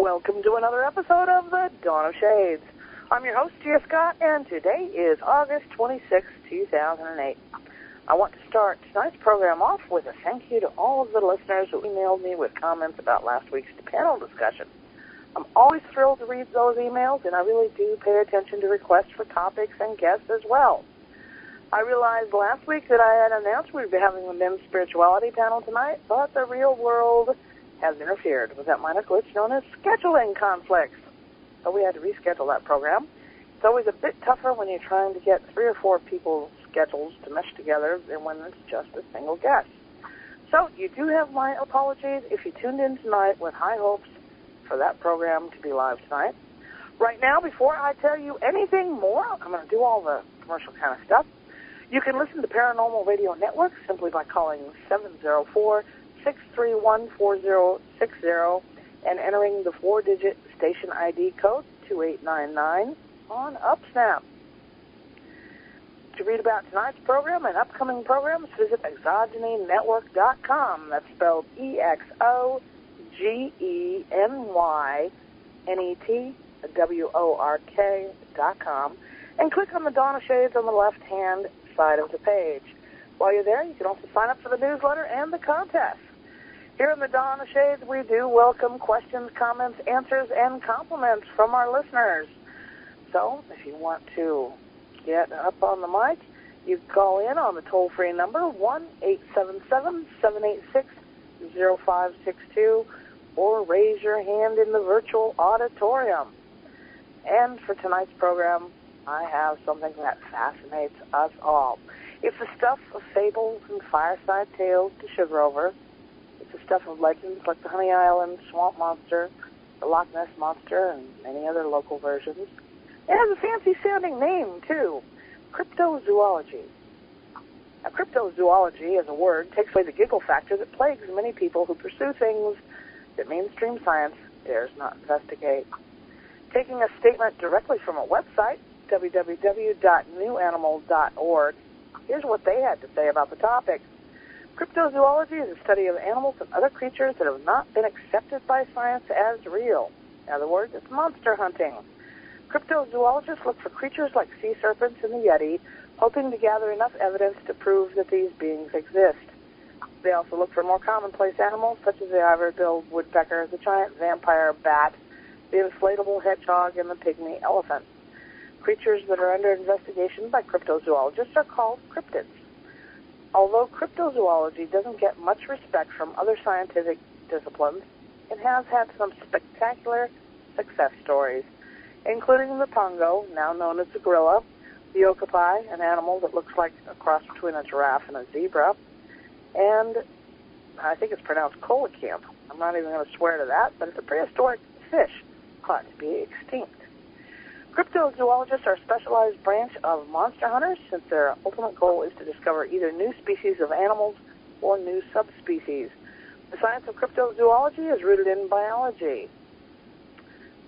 Welcome to another episode of the Dawn of Shades. I'm your host, Gia Scott, and today is August 26, 2008. I want to start tonight's program off with a thank you to all of the listeners who emailed me with comments about last week's panel discussion. I'm always thrilled to read those emails, and I really do pay attention to requests for topics and guests as well. I realized last week that I had announced we'd be having a men's spirituality panel tonight, but the real world has interfered with that minor glitch known as scheduling conflicts. So we had to reschedule that program. It's always a bit tougher when you're trying to get 3 or 4 people's schedules to mesh together than when it's just a single guest. So you do have my apologies if you tuned in tonight with high hopes for that program to be live tonight. Right now, before I tell you anything more, I'm going to do all the commercial kind of stuff. You can listen to Paranormal Radio Network simply by calling 704-631-4060 and entering the 4-digit station ID code 2899 on UpSnap. To read about tonight's program and upcoming programs, visit exogenynetwork.com. That's spelled EXOGENYNETWORK.com, and click on the Dawn of Shades on the left-hand side of the page. While you're there, you can also sign up for the newsletter and the contest. Here in the Dawn of Shades, we do welcome questions, comments, answers, and compliments from our listeners. So, if you want to get up on the mic, you can call in on the toll-free number 1-877-786-0562 or raise your hand in the virtual auditorium. And for tonight's program, I have something that fascinates us all. It's the stuff of fables and fireside tales to sugar over. It's the stuff of legends like the Honey Island Swamp Monster, the Loch Ness Monster, and many other local versions. It has a fancy-sounding name, too, cryptozoology. Now, cryptozoology, as a word, takes away the giggle factor that plagues many people who pursue things that mainstream science dares not investigate. Taking a statement directly from a website, www.newanimal.org, here's what they had to say about the topic. Cryptozoology is a study of animals and other creatures that have not been accepted by science as real. In other words, it's monster hunting. Cryptozoologists look for creatures like sea serpents and the Yeti, hoping to gather enough evidence to prove that these beings exist. They also look for more commonplace animals, such as the ivory-billed woodpecker, the giant vampire bat, the inflatable hedgehog, and the pygmy elephant. Creatures that are under investigation by cryptozoologists are called cryptids. Although cryptozoology doesn't get much respect from other scientific disciplines, it has had some spectacular success stories, including the pongo, now known as the gorilla, the okapi, an animal that looks like a cross between a giraffe and a zebra, and I think it's pronounced coelacanth. I'm not even going to swear to that, but it's a prehistoric fish thought to be extinct. Cryptozoologists are a specialized branch of monster hunters, since their ultimate goal is to discover either new species of animals or new subspecies. The science of cryptozoology is rooted in biology.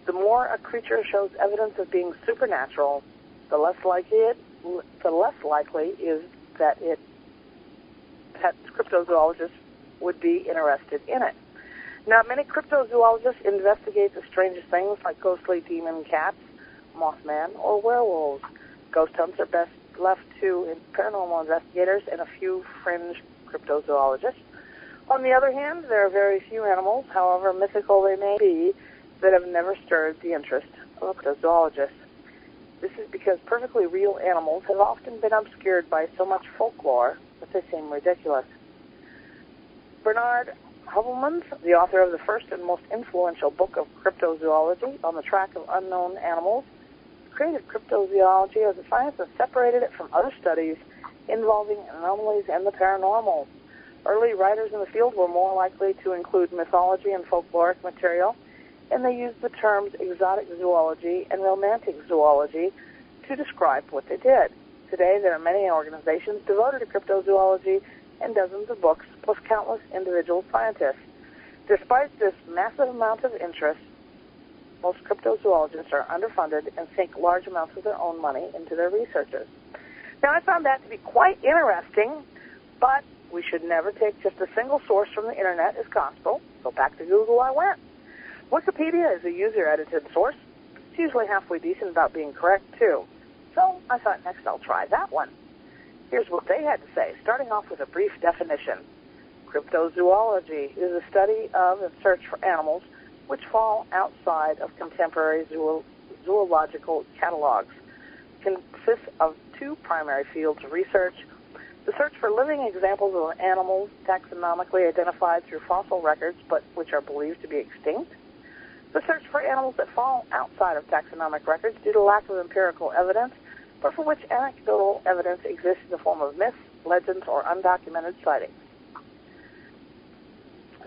The more a creature shows evidence of being supernatural, the less likely is that cryptozoologists would be interested in it. Now, many cryptozoologists investigate the strangest things like ghostly demon cats, Mothman, or werewolves. Ghost hunts are best left to paranormal investigators and a few fringe cryptozoologists. On the other hand, there are very few animals, however mythical they may be, that have never stirred the interest of a cryptozoologist. This is because perfectly real animals have often been obscured by so much folklore that they seem ridiculous. Bernard Hubelmans, the author of the first and most influential book of cryptozoology, On the Track of Unknown Animals, created cryptozoology as a science and separated it from other studies involving anomalies and the paranormal. Early writers in the field were more likely to include mythology and folkloric material, and they used the terms exotic zoology and romantic zoology to describe what they did. Today, there are many organizations devoted to cryptozoology and dozens of books, plus countless individual scientists. Despite this massive amount of interest, most cryptozoologists are underfunded and sink large amounts of their own money into their researches. Now, I found that to be quite interesting, but we should never take just a single source from the internet as gospel. So back to Google I went. Wikipedia is a user-edited source. It's usually halfway decent about being correct, too. So I thought next I'll try that one. Here's what they had to say, starting off with a brief definition. Cryptozoology is a study of and search for animals which fall outside of contemporary zoological catalogs. It consists of two primary fields of research: the search for living examples of animals taxonomically identified through fossil records but which are believed to be extinct, the search for animals that fall outside of taxonomic records due to lack of empirical evidence, but for which anecdotal evidence exists in the form of myths, legends, or undocumented sightings.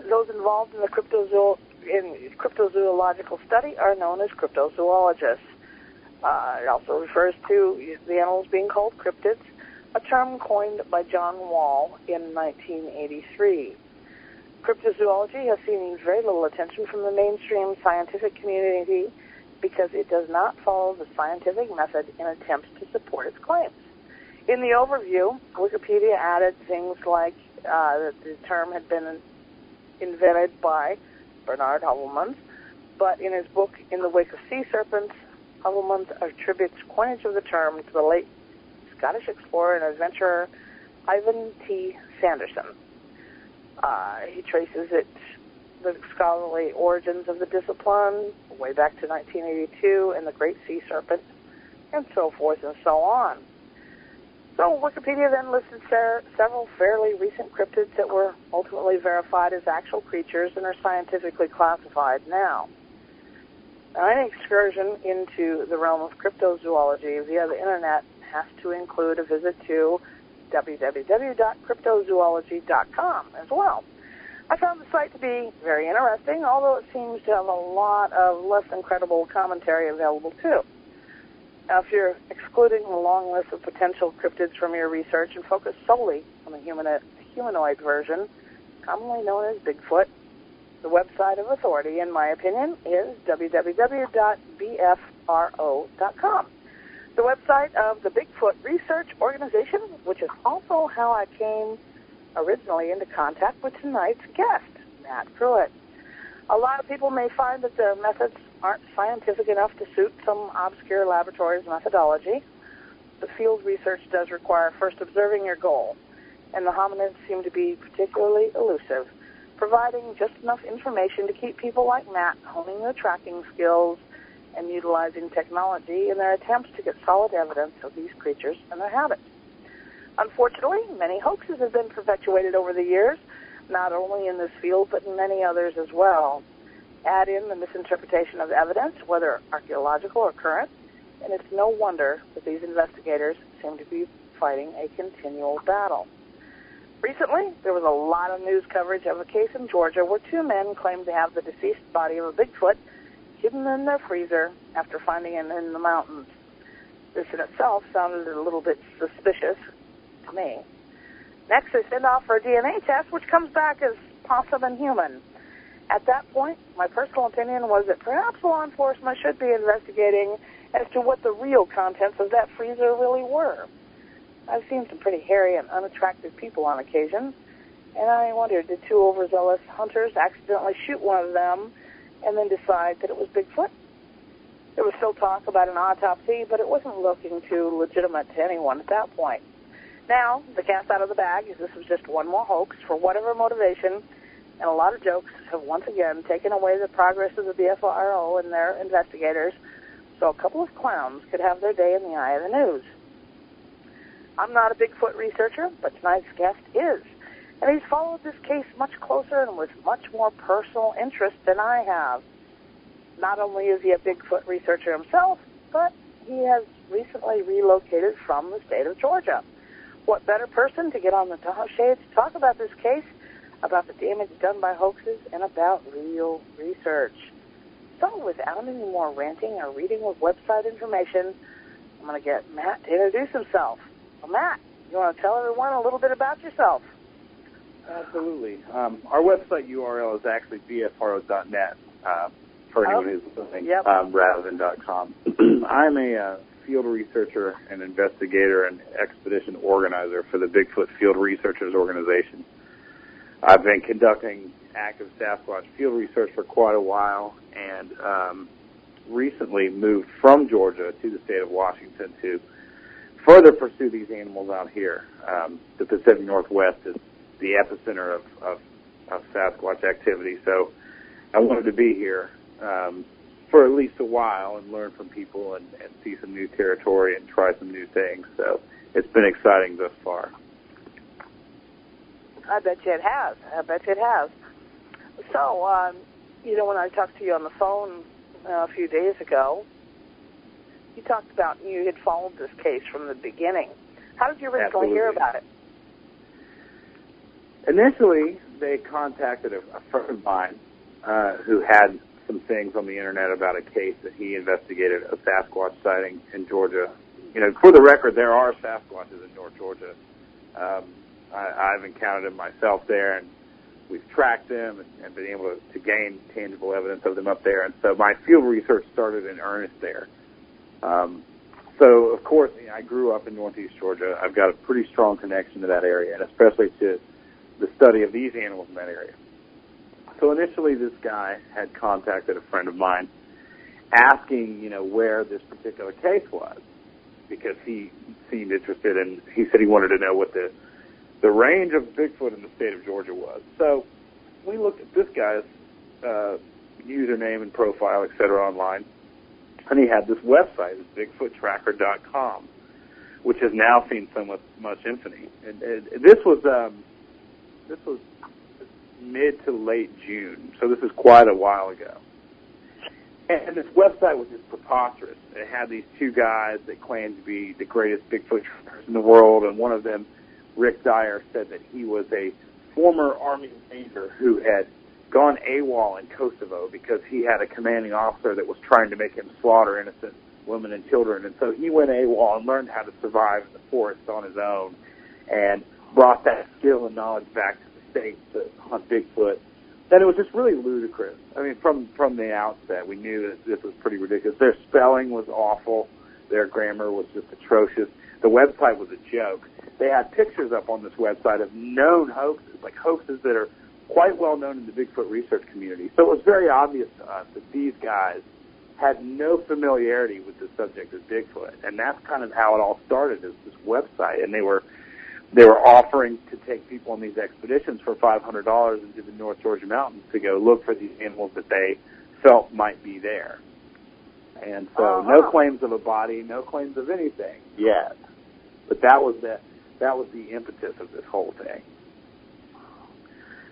Those involved in the cryptozoological study are known as cryptozoologists. It also refers to the animals being called cryptids, a term coined by John Wall in 1983. Cryptozoology has seen very little attention from the mainstream scientific community because it does not follow the scientific method in attempts to support its claims. In the overview, Wikipedia added things like that the term had been invented by Bernard Heuvelmans, but in his book, In the Wake of Sea Serpents, Heuvelmans attributes coinage of the term to the late Scottish explorer and adventurer Ivan T. Sanderson. He traces the scholarly origins of the discipline way back to 1982 and the Great Sea Serpent, and so forth and so on. So Wikipedia then listed several fairly recent cryptids that were ultimately verified as actual creatures and are scientifically classified now. Any excursion into the realm of cryptozoology via the internet has to include a visit to www.cryptozoology.com as well. I found the site to be very interesting, although it seems to have a lot of less than credible commentary available too. Now, if you're excluding the long list of potential cryptids from your research and focus solely on the humanoid version, commonly known as Bigfoot, the website of authority, in my opinion, is www.bfro.com. The website of the Bigfoot Research Organization, which is also how I came originally into contact with tonight's guest, Matt Pruitt. A lot of people may find that their methods aren't scientific enough to suit some obscure laboratory's methodology. The field research does require first observing your goal, and the hominids seem to be particularly elusive, providing just enough information to keep people like Matt honing their tracking skills and utilizing technology in their attempts to get solid evidence of these creatures and their habits. Unfortunately, many hoaxes have been perpetuated over the years, not only in this field but in many others as well. Add in the misinterpretation of evidence, whether archaeological or current, and it's no wonder that these investigators seem to be fighting a continual battle. Recently, there was a lot of news coverage of a case in Georgia where two men claimed to have the deceased body of a Bigfoot hidden in their freezer after finding it in the mountains. This in itself sounded a little bit suspicious to me. Next, they send off for a DNA test, which comes back as possum and human. At that point, my personal opinion was that perhaps law enforcement should be investigating as to what the real contents of that freezer really were. I've seen some pretty hairy and unattractive people on occasion, and I wondered, did two overzealous hunters accidentally shoot one of them and then decide that it was Bigfoot? There was still talk about an autopsy, but it wasn't looking too legitimate to anyone at that point. Now, the cat's out of the bag, as this was just one more hoax for whatever motivation, and a lot of jokes have once again taken away the progress of the BFRO and their investigators, so a couple of clowns could have their day in the eye of the news. I'm not a Bigfoot researcher, but tonight's guest is, and he's followed this case much closer and with much more personal interest than I have. Not only is he a Bigfoot researcher himself, but he has recently relocated from the state of Georgia. What better person to get on the shade to talk about this case, about the damage done by hoaxes, and about real research. So without any more ranting or reading of website information, I'm going to get Matt to introduce himself. Well, Matt, you want to tell everyone a little bit about yourself? Absolutely. Our website URL is actually bfro.net for anyone who's listening, rather than .com. I'm a field researcher and investigator and expedition organizer for the Bigfoot Field Researchers Organization. I've been conducting active Sasquatch field research for quite a while, and recently moved from Georgia to the state of Washington to further pursue these animals out here. The Pacific Northwest is the epicenter of Sasquatch activity, so I wanted to be here for at least a while and learn from people and see some new territory and try some new things. So it's been exciting thus far. I bet you it has. So, when I talked to you on the phone a few days ago, you talked about you had followed this case from the beginning. How did you originally hear about it? Initially, they contacted a friend of mine who had some things on the internet about a case that he investigated, a Sasquatch sighting in Georgia. For the record, there are Sasquatches in North Georgia. I've encountered them myself there, and we've tracked them and been able to gain tangible evidence of them up there. And so my field research started in earnest there. So, of course, I grew up in Northeast Georgia. I've got a pretty strong connection to that area, and especially to the study of these animals in that area. So initially this guy had contacted a friend of mine asking, where this particular case was, because he seemed interested, and he said he wanted to know what the range of Bigfoot in the state of Georgia was. So we looked at this guy's username and profile, et cetera, online, and he had this website, BigfootTracker.com, which has now seen so much infamy. And this was mid to late June, so this is quite a while ago. And this website was just preposterous. It had these two guys that claimed to be the greatest Bigfoot trackers in the world, and one of them, Rick Dyer, said that he was a former Army Ranger who had gone AWOL in Kosovo because he had a commanding officer that was trying to make him slaughter innocent women and children. And so he went AWOL and learned how to survive in the forest on his own and brought that skill and knowledge back to the States to hunt Bigfoot. And it was just really ludicrous. I mean, from the outset, we knew that this was pretty ridiculous. Their spelling was awful. Their grammar was just atrocious. The website was a joke. They had pictures up on this website of known hoaxes, like hoaxes that are quite well known in the Bigfoot research community. So it was very obvious to us that these guys had no familiarity with the subject of Bigfoot. And that's kind of how it all started, is this website. And they were offering to take people on these expeditions for $500 into the North Georgia mountains to go look for these animals that they felt might be there. And so no claims of a body, no claims of anything yet. But that was the impetus of this whole thing.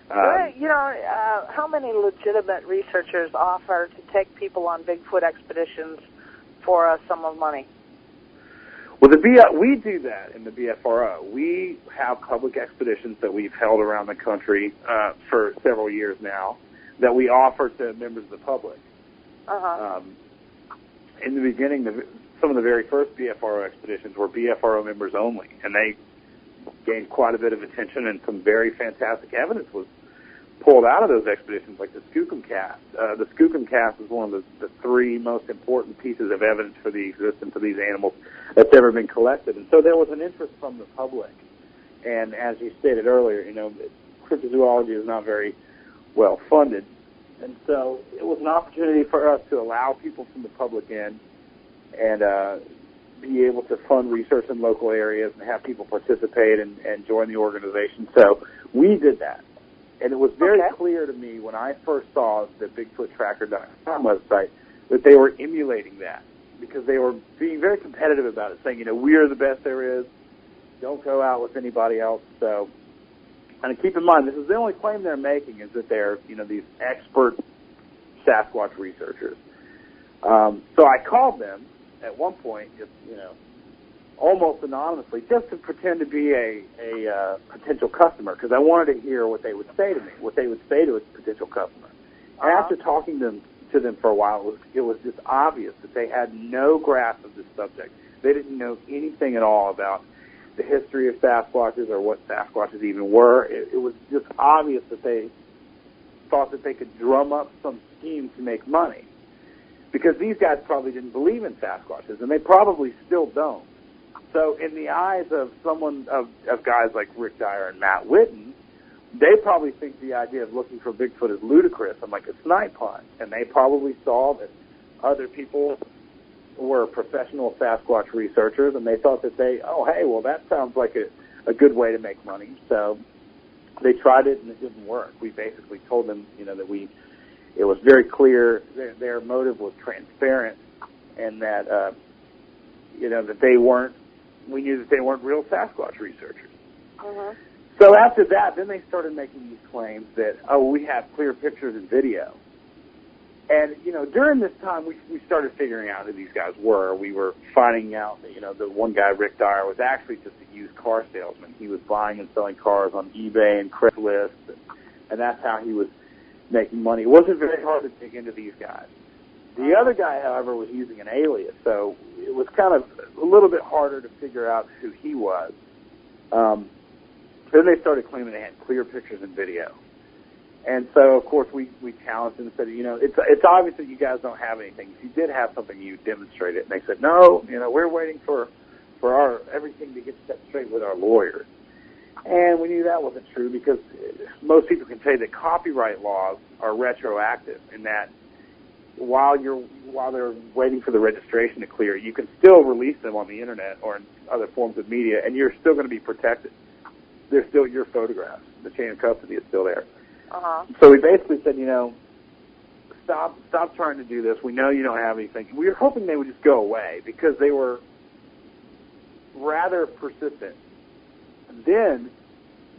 How many legitimate researchers offer to take people on Bigfoot expeditions for a sum of money? Well, we do that in the BFRO. We have public expeditions that we've held around the country for several years now that we offer to members of the public. In the beginning, some of the very first BFRO expeditions were BFRO members only, and they gained quite a bit of attention, and some very fantastic evidence was pulled out of those expeditions, like the Skookum Cast. The Skookum Cast is one of the three most important pieces of evidence for the existence of these animals that's ever been collected. And so there was an interest from the public. And as you stated earlier, cryptozoology is not very well funded. And so it was an opportunity for us to allow people from the public in and be able to fund research in local areas and have people participate and join the organization. So we did that. And it was very clear to me when I first saw the BigfootTracker.com website that they were emulating that, because they were being very competitive about it, saying, we are the best there is. Don't go out with anybody else. So, and keep in mind, this is the only claim they're making, is that they're, these expert Sasquatch researchers. So I called them at one point, just, almost anonymously, just to pretend to be a potential customer, because I wanted to hear what they would say to me, what they would say to a potential customer. And after talking to them for a while, it was just obvious that they had no grasp of this subject. They didn't know anything at all about the history of Sasquatches or what Sasquatches even were. It was just obvious that they thought that they could drum up some scheme to make money, because these guys probably didn't believe in Sasquatches, and they probably still don't. So in the eyes of guys like Rick Dyer and Matt Whitten, they probably think the idea of looking for Bigfoot is ludicrous and like a snipe hunt. And they probably saw that other people were professional Sasquatch researchers, and they thought that that sounds like a good way to make money. So they tried it, and it didn't work. We basically told them, that it was very clear their motive was transparent, and that that we knew that they weren't real Sasquatch researchers. Uh-huh. So after that, then they started making these claims that, we have clear pictures and video. And, during this time, we started figuring out who these guys were. We were finding out that, the one guy, Rick Dyer, was actually just a used car salesman. He was buying and selling cars on eBay and Craigslist, and that's how he was making money. It wasn't very hard to dig into these guys. The other guy, however, was using an alias, so it was kind of a little bit harder to figure out who he was. Then they started claiming they had clear pictures and video. And so, of course, we challenged them and said, it's obvious that you guys don't have anything. If you did have something, you demonstrate it. And they said, no, we're waiting for our everything to get set straight with our lawyers. And we knew that wasn't true because most people can say that copyright laws are retroactive, and that while they're waiting for the registration to clear, you can still release them on the internet or in other forms of media, and you're still going to be protected. They're still your photographs. The chain of custody is still there. Uh-huh. So we basically said, stop trying to do this. We know you don't have anything. We were hoping they would just go away because they were rather persistent. And then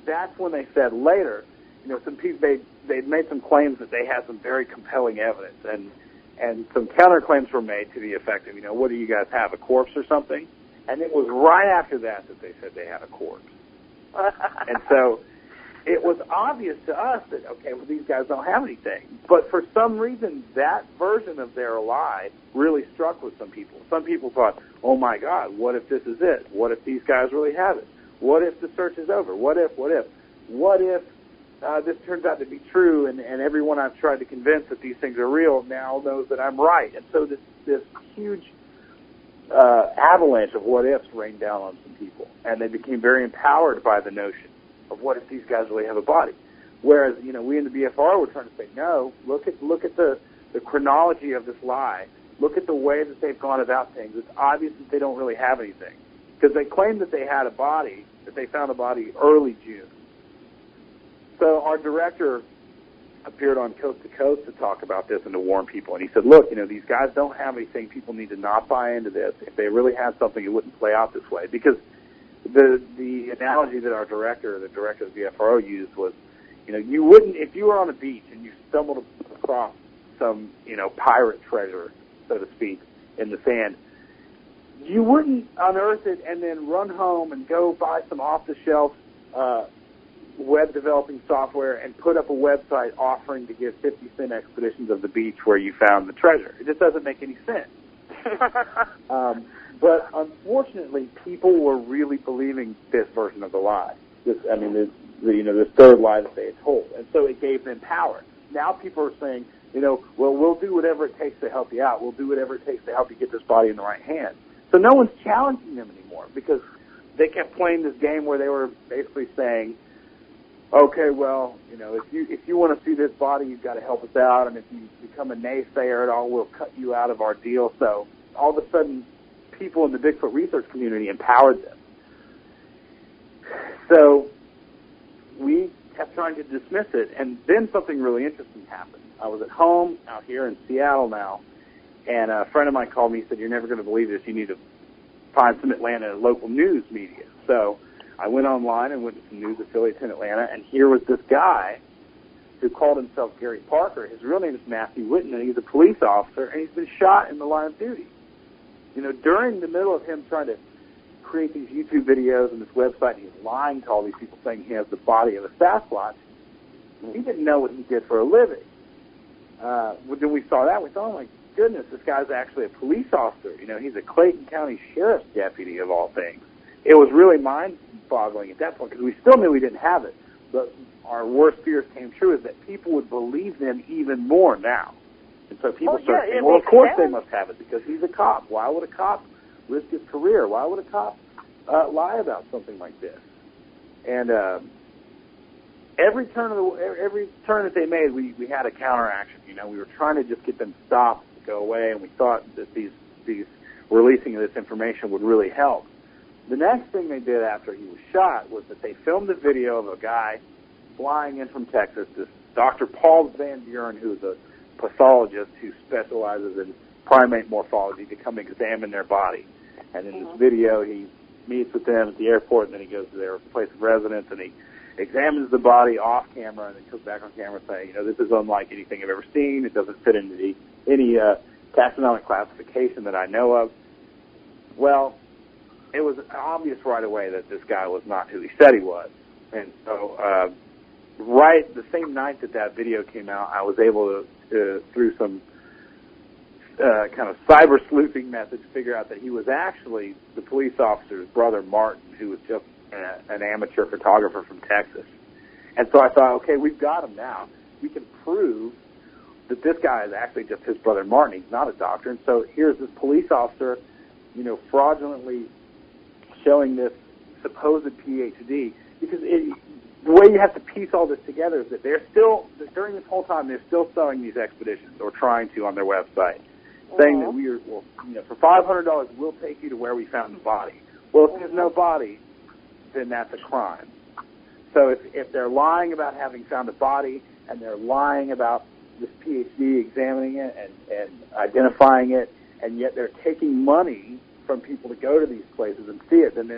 that's when they said later, some people they'd made some claims that they had some very compelling evidence, and some counterclaims were made to the effect of, what do you guys have, a corpse or something? And it was right after that they said they had a corpse. And so it was obvious to us that, these guys don't have anything. But for some reason, that version of their lie really struck with some people. Some people thought, oh, my God, what if this is it? What if these guys really have it? What if the search is over? What if this turns out to be true, and everyone I've tried to convince that these things are real now knows that I'm right? And so this huge avalanche of what-ifs rained down on some people, and they became very empowered by the notion of what if these guys really have a body. Whereas, we in the BFR were trying to say, no, look at the chronology of this lie. Look at the way that they've gone about things. It's obvious that they don't really have anything. Because they claimed that they had a body, that they found a body early June. So our director appeared on Coast to Coast to talk about this and to warn people. And he said, look, these guys don't have anything. People need to not buy into this. If they really had something, it wouldn't play out this way. Because the analogy that the director of the BFRO used was, you wouldn't, if you were on a beach and you stumbled across some, pirate treasure, so to speak, in the sand, you wouldn't unearth it and then run home and go buy some off-the-shelf web developing software and put up a website offering to give 50-cent expeditions of the beach where you found the treasure. It just doesn't make any sense. But unfortunately, people were really believing this version of the lie. This third lie that they had told, and so it gave them power. Now people are saying, we'll do whatever it takes to help you out. We'll do whatever it takes to help you get this body in the right hands. So no one's challenging them anymore because they kept playing this game where they were basically saying, okay, well, if you want to see this body, you've got to help us out, and if you become a naysayer at all, we'll cut you out of our deal. So all of a sudden, people in the Bigfoot research community empowered them. So we kept trying to dismiss it, and then something really interesting happened. I was at home out here in Seattle now, and a friend of mine called me and said, you're never going to believe this. You need to find some Atlanta local news media. So I went online and went to some news affiliates in Atlanta, and here was this guy who called himself Gary Parker. His real name is Matthew Whitten, and he's a police officer, and he's been shot in the line of duty. During the middle of him trying to create these YouTube videos and this website, he's lying to all these people saying he has the body of a Sasquatch. He didn't know what he did for a living. When we saw that, we thought, oh, my goodness, this guy's actually a police officer. He's a Clayton County Sheriff's deputy, of all things. It was really mind-boggling at that point because we still knew we didn't have it. But our worst fears came true, is that people would believe them even more now. And so people start saying, well, of course they must have it because he's a cop. Why would a cop risk his career? Why would a cop lie about something like this? And every turn that they made, we had a counteraction. You know, we were trying to just get them stopped, go away, and we thought that these releasing of this information would really help. The next thing they did after he was shot was that they filmed a video of a guy flying in from Texas, this Dr. Paul Van Buren, who's a pathologist who specializes in primate morphology, to come examine their body. And in this video, he meets with them at the airport, and then he goes to their place of residence, and he examines the body off camera, and then comes back on camera saying, you know, this is unlike anything I've ever seen. It doesn't fit into any taxonomic classification that I know of. Well, it was obvious right away that this guy was not who he said he was. And so right the same night that video came out, I was able to through some kind of cyber sleuthing methods, figure out that he was actually the police officer's brother, Martin, who was just an amateur photographer from Texas. And so I thought, okay, we've got him now. We can prove that this guy is actually just his brother, Martin. He's not a doctor. And so here's this police officer, you know, fraudulently showing this supposed PhD, because the way you have to piece all this together is that they're still, during this whole time, they're still selling these expeditions, or trying to, on their website, saying that for $500, we'll take you to where we found the body. Well, if there's no body, then that's a crime. So if they're lying about having found a body, and they're lying about this PhD examining it and identifying it, and yet they're taking money from people to go to these places and see it, then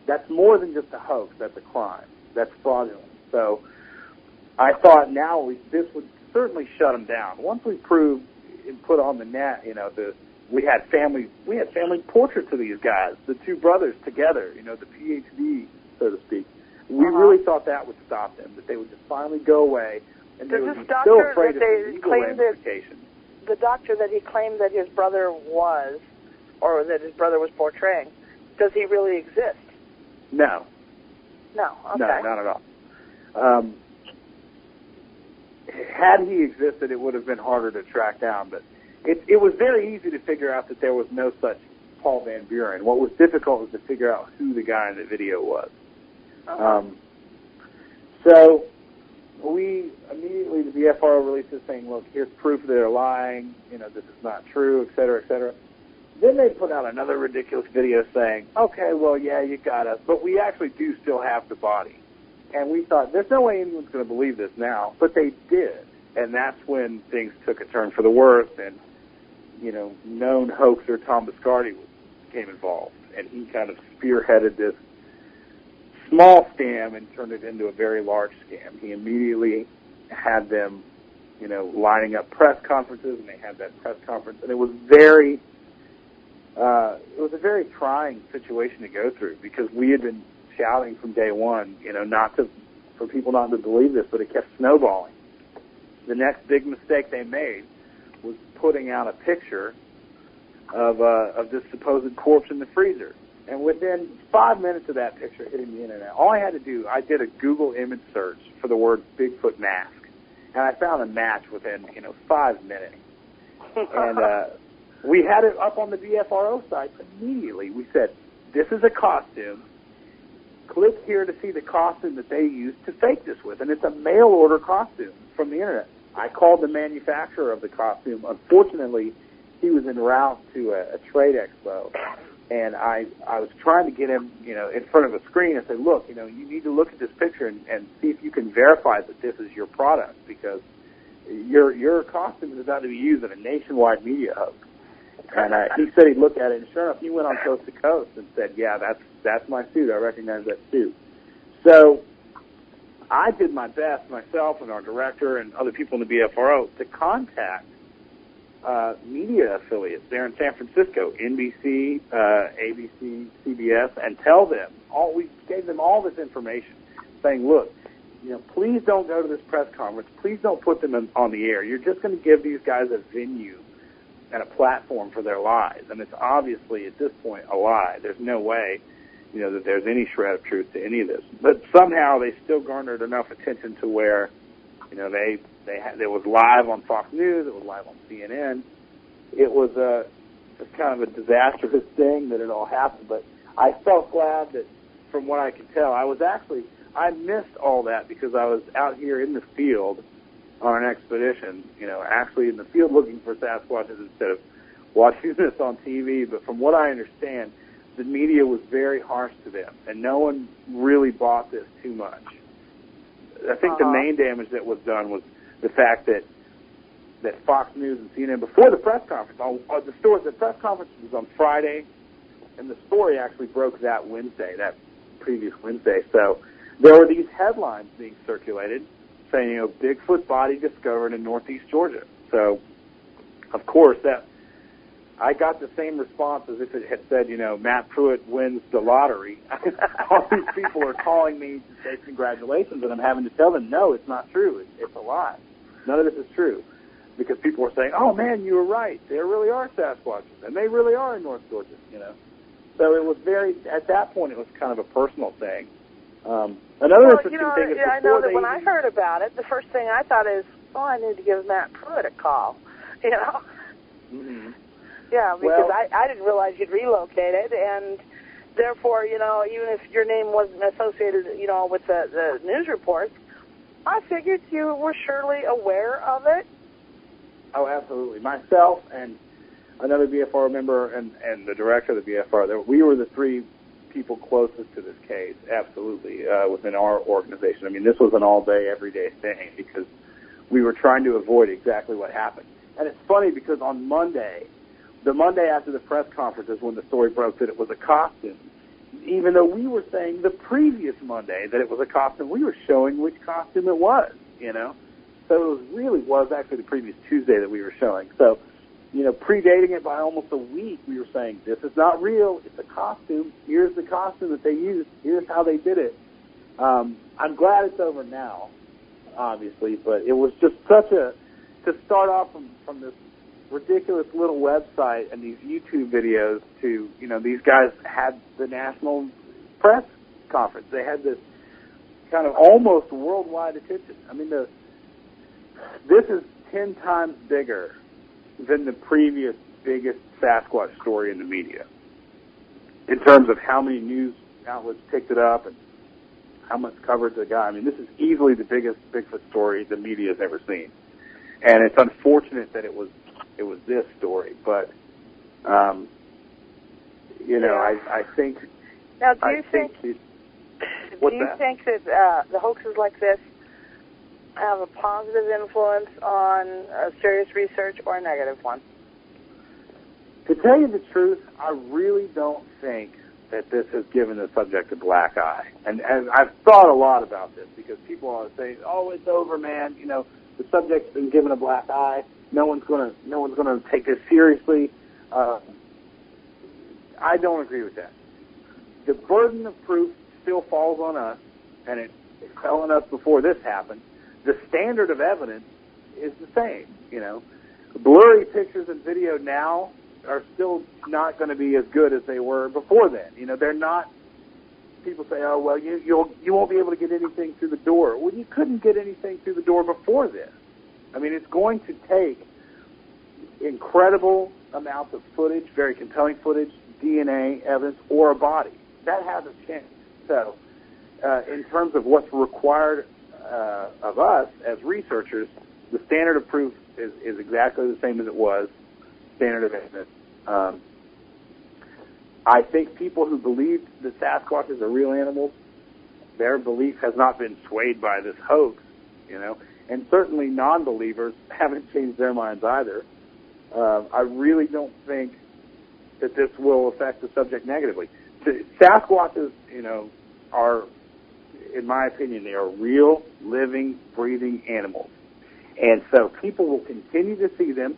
that's more than just a hoax. That's a crime. That's fraudulent. So I thought now this would certainly shut them down. Once we proved and put on the net, you know, we had family portraits of these guys, the two brothers together, you know, the PhD, so to speak. We really thought that would stop them, that they would just finally go away, and they would be still afraid of the legal ramifications. The doctor that he claimed that his brother was, or that his brother was portraying, does he really exist? No. No, okay. No, not at all. Had he existed, it would have been harder to track down, but it was very easy to figure out that there was no such Paul Van Buren. What was difficult was to figure out who the guy in the video was. So we immediately, the BFRO released this saying, look, here's proof that they're lying, you know, this is not true, et cetera, et cetera. Then they put out another ridiculous video saying, okay, well, yeah, you got us, but we actually do still have the body. And we thought, there's no way anyone's going to believe this now, but they did. And that's when things took a turn for the worse, and, you know, known hoaxer Tom Biscardi became involved. And he kind of spearheaded this small scam and turned it into a very large scam. He immediately had them, you know, lining up press conferences, and they had that press conference, and it was a very trying situation to go through, because we had been shouting from day one, you know, for people not to believe this, but it kept snowballing. The next big mistake they made was putting out a picture of this supposed corpse in the freezer. And within 5 minutes of that picture hitting the internet, all I had to do, I did a Google image search for the word Bigfoot mask, and I found a match within, 5 minutes. And we had it up on the BFRO site immediately. We said, this is a costume. Click here to see the costume that they used to fake this with. And it's a mail-order costume from the internet. I called the manufacturer of the costume. Unfortunately, he was en route to a trade expo. And I was trying to get him, in front of a screen and say, look, you need to look at this picture and see if you can verify that this is your product, because your costume is about to be used in a nationwide media hub. And he said he'd look at it, and sure enough, he went on coast to coast and said, yeah, that's my suit. I recognize that suit. So I did my best, myself and our director and other people in the BFRO, to contact media affiliates there in San Francisco, NBC, ABC, CBS, and tell them, we gave them all this information, saying, look, please don't go to this press conference. Please don't put them on the air. You're just going to give these guys a venue and a platform for their lies. And it's obviously, at this point, a lie. There's no way, that there's any shred of truth to any of this. But somehow they still garnered enough attention to where, it was live on Fox News, it was live on CNN. It was kind of a disastrous thing that it all happened. But I felt glad that, from what I could tell, I I missed all that because I was out here in the field on an expedition, actually in the field looking for Sasquatches instead of watching this on TV. But from what I understand, the media was very harsh to them, and no one really bought this too much. I think the main damage that was done was the fact that Fox News and CNN, before the press conference, the press conference was on Friday, and the story actually broke that previous Wednesday. So there were these headlines being circulated saying, Bigfoot body discovered in northeast Georgia. So, of course, I got the same response as if it had said, Matt Pruitt wins the lottery. All these people are calling me to say congratulations, and I'm having to tell them, no, it's not true. It's a lie. None of this is true. Because people were saying, oh, man, you were right. There really are Sasquatches, and they really are in North Georgia, So it was at that point, it was kind of a personal thing. Another interesting thing is I know that when I heard about it, the first thing I thought is, I need to give Matt Pruitt a call, Mm-hmm. Yeah, because I didn't realize you'd relocated, and therefore, even if your name wasn't associated, with the news reports, I figured you were surely aware of it. Oh, absolutely. Myself and another BFR member and the director of the BFR, we were the three people closest to this case, absolutely, within our organization. I mean, this was an all-day, everyday thing because we were trying to avoid exactly what happened. And it's funny because on Monday, the Monday after the press conference is when the story broke that it was a costume. Even though we were saying the previous Monday that it was a costume, we were showing which costume it was, So it really was actually the previous Tuesday that we were showing. So, predating it by almost a week, we were saying, this is not real. It's a costume. Here's the costume that they used. Here's how they did it. I'm glad it's over now, obviously, but it was just to start off from this ridiculous little website and these YouTube videos to, these guys had the national press conference. They had this kind of almost worldwide attention. I mean, this is 10 times bigger than the previous biggest Sasquatch story in the media in terms of how many news outlets picked it up and how much coverage it got. I mean, this is easily the biggest Bigfoot story the media has ever seen. And it's unfortunate that it was this story, but, I think... Now, do you think that the hoaxes like this have a positive influence on serious research or a negative one? To tell you the truth, I really don't think that this has given the subject a black eye. And I've thought a lot about this because people always say, "Oh, it's over, man. The subject's been given a black eye. No one's gonna take this seriously." I don't agree with that. The burden of proof still falls on us, and it fell on us before this happened. The standard of evidence is the same. Blurry pictures and video now are still not going to be as good as they were before then. They're not. People say, "Oh, well, you won't be able to get anything through the door." Well, you couldn't get anything through the door before this. I mean, it's going to take incredible amounts of footage, very compelling footage, DNA evidence, or a body. That hasn't changed. So, in terms of what's required of us as researchers, the standard of proof is exactly the same as it was. Standard of evidence. I think people who believe that Sasquatches are real animals, their belief has not been swayed by this hoax, and certainly non-believers haven't changed their minds either. I really don't think that this will affect the subject negatively. Sasquatches, are, in my opinion, they are real, living, breathing animals. And so people will continue to see them.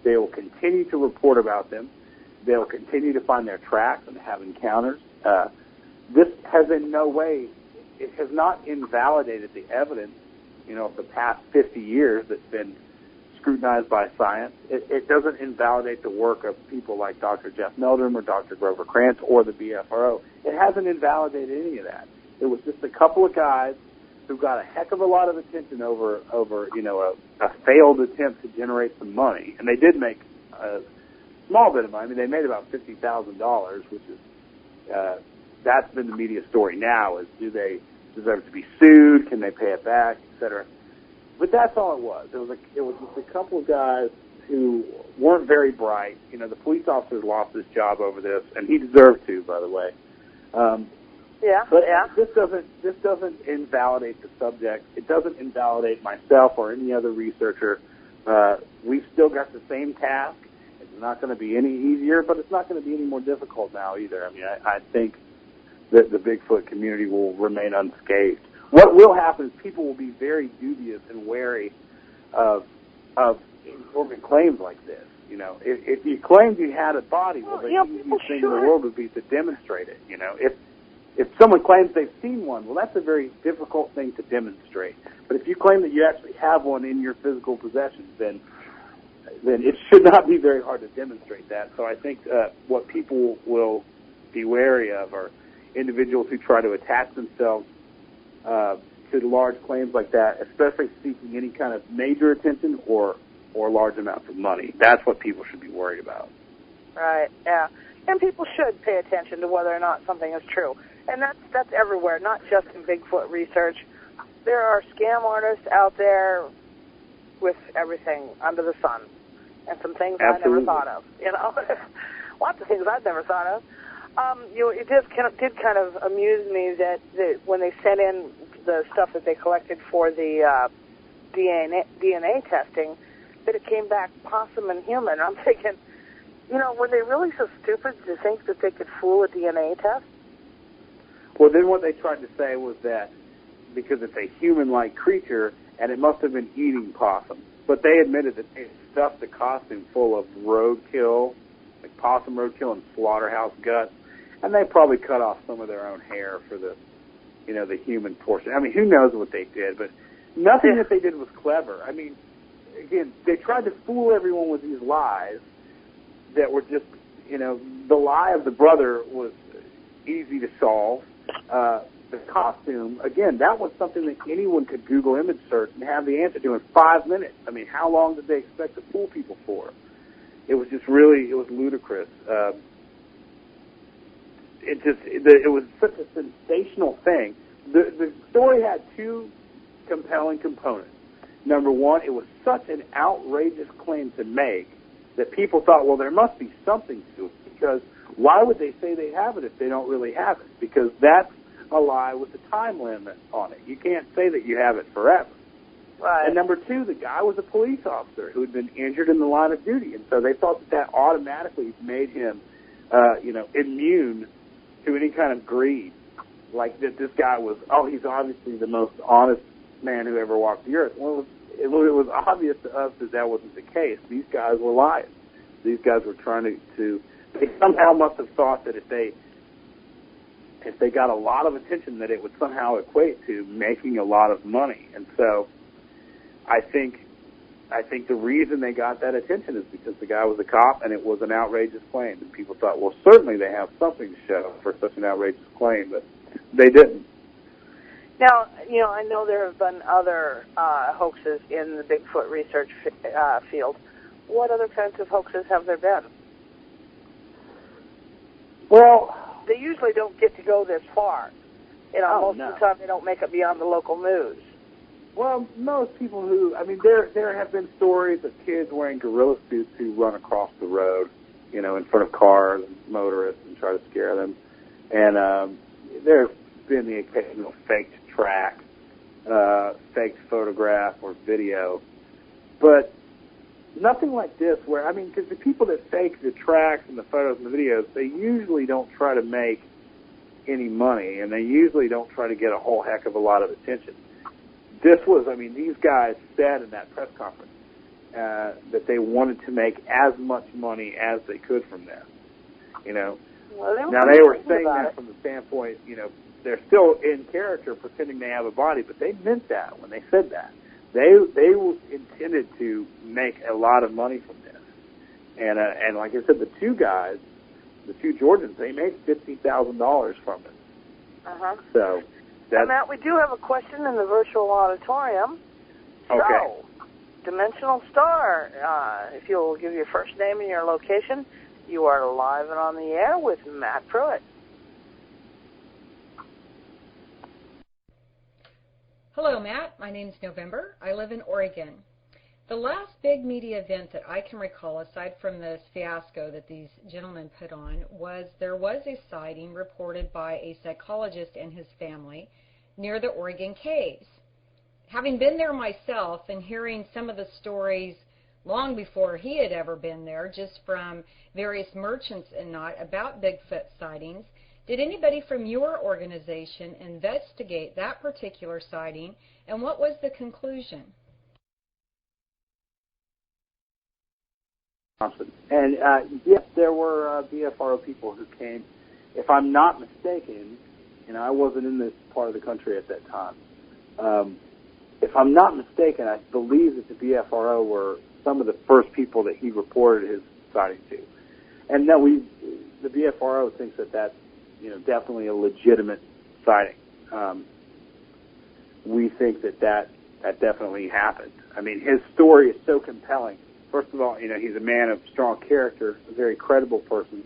They will continue to report about them. They will continue to find their tracks and have encounters. This has in no way, it has not invalidated the evidence, of the past 50 years that's been scrutinized by science. It doesn't invalidate the work of people like Dr. Jeff Meldrum or Dr. Grover Krantz or the BFRO. It hasn't invalidated any of that. It was just a couple of guys who got a heck of a lot of attention over a failed attempt to generate some money. And they did make a small bit of money. I mean, they made about $50,000, which is, that's been the media story now, is do they deserve to be sued? Can they pay it back, etc.? But that's all it was. It was just a couple of guys who weren't very bright. You know, the police officers lost his job over this, and he deserved to, by the way. This doesn't invalidate the subject. It doesn't invalidate myself or any other researcher. We've still got the same task. It's not going to be any easier, but it's not going to be any more difficult now either. I mean, I think that the Bigfoot community will remain unscathed. What will happen is people will be very dubious and wary of important claims like this. You know, if you claimed you had a body, the easiest thing in the world would be to demonstrate it. You know, if someone claims they've seen one, well, that's a very difficult thing to demonstrate. But if you claim that you actually have one in your physical possession, then it should not be very hard to demonstrate that. So I think what people will be wary of are individuals who try to attach themselves to large claims like that, especially seeking any kind of major attention or large amounts of money. That's what people should be worried about. Right, yeah. And people should pay attention to whether or not something is true. And that's everywhere, not just in Bigfoot research. There are scam artists out there with everything under the sun, and some things I never thought of. You know, lots of things I've never thought of. It did kind of amuse me that when they sent in the stuff that they collected for the DNA testing, that it came back possum and human. I'm thinking, you know, were they really so stupid to think that they could fool a DNA test? Well, then what they tried to say was that because it's a human-like creature, and it must have been eating possum. But they admitted that they stuffed the costume full of roadkill, like possum roadkill and slaughterhouse guts, and they probably cut off some of their own hair for the human portion. I mean, who knows what they did, but nothing that they did was clever. I mean, again, they tried to fool everyone with these lies that were just, you know, the lie of the brother was easy to solve. The costume, again, that was something that anyone could Google image search and have the answer to in 5 minutes. I mean, how long did they expect to fool people for? It was just really, it was ludicrous. It was such a sensational thing. The story had two compelling components. Number one, it was such an outrageous claim to make that people thought, well, there must be something to it, because why would they say they have it if they don't really have it? Because that's a lie with a time limit on it. You can't say that you have it forever. Right. And number two, the guy was a police officer who had been injured in the line of duty, and so they thought that automatically made him, immune to any kind of greed. Like that this guy was, he's obviously the most honest man who ever walked the earth. Well, it was obvious to us that wasn't the case. These guys were lying. These guys were trying to they somehow must have thought that if they got a lot of attention, that it would somehow equate to making a lot of money. And so I think the reason they got that attention is because the guy was a cop and it was an outrageous claim. And people thought, well, certainly they have something to show for such an outrageous claim, but they didn't. Now, you know, I know there have been other hoaxes in the Bigfoot research field. What other kinds of hoaxes have there been? Well, they usually don't get to go this far. You know, most of the time they don't make it beyond the local news. Well, most people there have been stories of kids wearing gorilla suits who run across the road, you know, in front of cars and motorists and try to scare them. And there's been the occasional faked track, faked photograph or video. But nothing like this where, because the people that fake the tracks and the photos and the videos, they usually don't try to make any money, and they usually don't try to get a whole heck of a lot of attention. This was, these guys said in that press conference that they wanted to make as much money as they could from this. You know, now they were saying that from the standpoint, you know, they're still in character pretending they have a body, but they meant that when they said that. They intended to make a lot of money from this. And like I said, the two guys, the two Jordans, they made $50,000 from it. Uh-huh. So, Matt, we do have a question in the virtual auditorium. Okay. So, Dimensional Star, if you'll give your first name and your location, you are live and on the air with Matt Pruitt. Hello, Matt. My name's November. I live in Oregon. The last big media event that I can recall, aside from this fiasco that these gentlemen put on, was there was a sighting reported by a psychologist and his family near the Oregon caves. Having been there myself and hearing some of the stories long before he had ever been there, just from various merchants and not, about Bigfoot sightings, did anybody from your organization investigate that particular sighting, and what was the conclusion? And yes, there were BFRO people who came. If I'm not mistaken, I wasn't in this part of the country at that time. If I'm not mistaken, I believe that the BFRO were some of the first people that he reported his sighting to. And no, the BFRO thinks that that's definitely a legitimate sighting. We think that definitely happened. I mean, his story is so compelling. First of all, he's a man of strong character, a very credible person,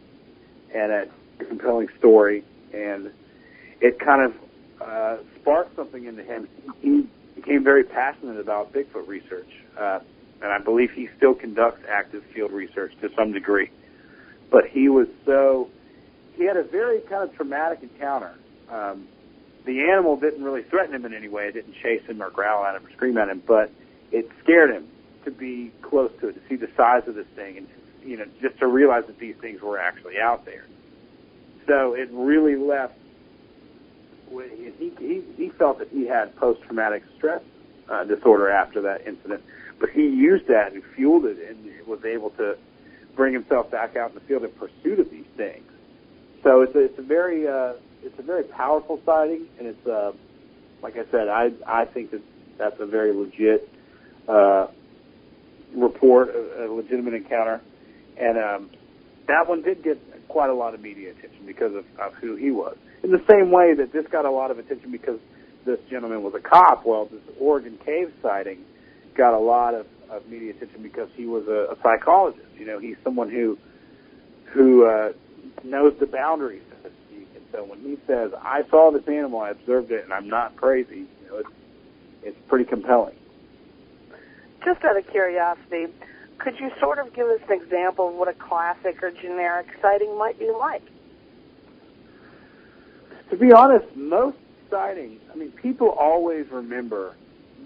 and a compelling story. And it kind of sparked something into him. He became very passionate about Bigfoot research, and I believe he still conducts active field research to some degree. But he had a very kind of traumatic encounter. The animal didn't really threaten him in any way. It didn't chase him or growl at him or scream at him, but it scared him to be close to it, to see the size of this thing, and just to realize that these things were actually out there. So it really left. He felt that he had post-traumatic stress disorder after that incident, but he used that and fueled it, and was able to bring himself back out in the field in pursuit of these things. So it's a very powerful sighting, and it's like I said, I think that's a very legit report, a legitimate encounter, and that one did get quite a lot of media attention because of who he was. In the same way that this got a lot of attention because this gentleman was a cop, well, this Oregon cave sighting got a lot of media attention because he was a psychologist. He's someone who knows the boundaries, so to speak. And so when he says, "I saw this animal, I observed it, and I'm not crazy," it's pretty compelling. Just out of curiosity, could you sort of give us an example of what a classic or generic sighting might be like? To be honest, most sightings, people always remember,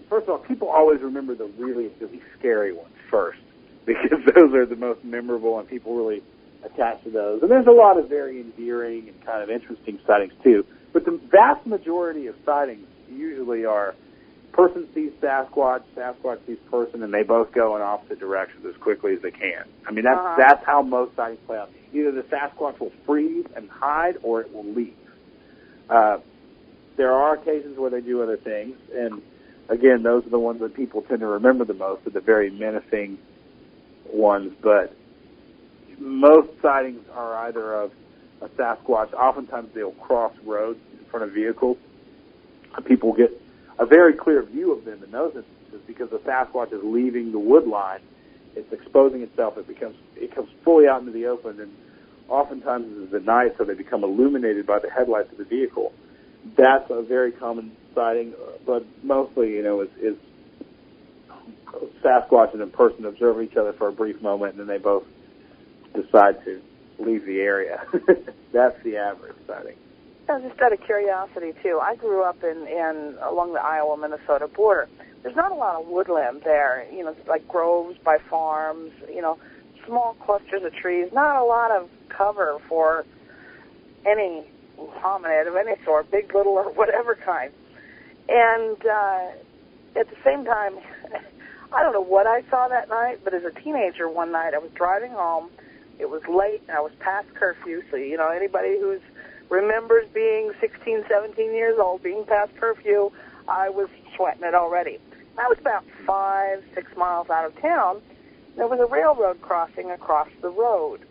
first of all, people always remember the really, really scary ones first, because those are the most memorable and people really attach to those. And there's a lot of very endearing and kind of interesting sightings too. But the vast majority of sightings usually are person sees Sasquatch, Sasquatch sees person, and they both go in opposite directions as quickly as they can. That's how most sightings play out. Either the Sasquatch will freeze and hide, or it will leave. There are occasions where they do other things, and again, those are the ones that people tend to remember the most, are the very menacing ones. But most sightings are either of a Sasquatch. Oftentimes they'll cross roads in front of vehicles. People get a very clear view of them in those instances because the Sasquatch is leaving the wood line. It's exposing itself. It comes fully out into the open, and oftentimes it's at night, so they become illuminated by the headlights of the vehicle. That's a very common sighting, but mostly, is Sasquatch and a person observe each other for a brief moment, and then they both decide to leave the area. That's the average sighting. Just out of curiosity, too, I grew up in along the Iowa-Minnesota border. There's not a lot of woodland there, like groves by farms, small clusters of trees, not a lot of cover for any hominid of any sort, big, little, or whatever kind. And at the same time, I don't know what I saw that night, but as a teenager one night, I was driving home. It was late, and I was past curfew, so, anybody who remembers being 16, 17 years old, being past curfew, I was sweating it already. I was about 5-6 miles out of town. There was a railroad crossing across the road.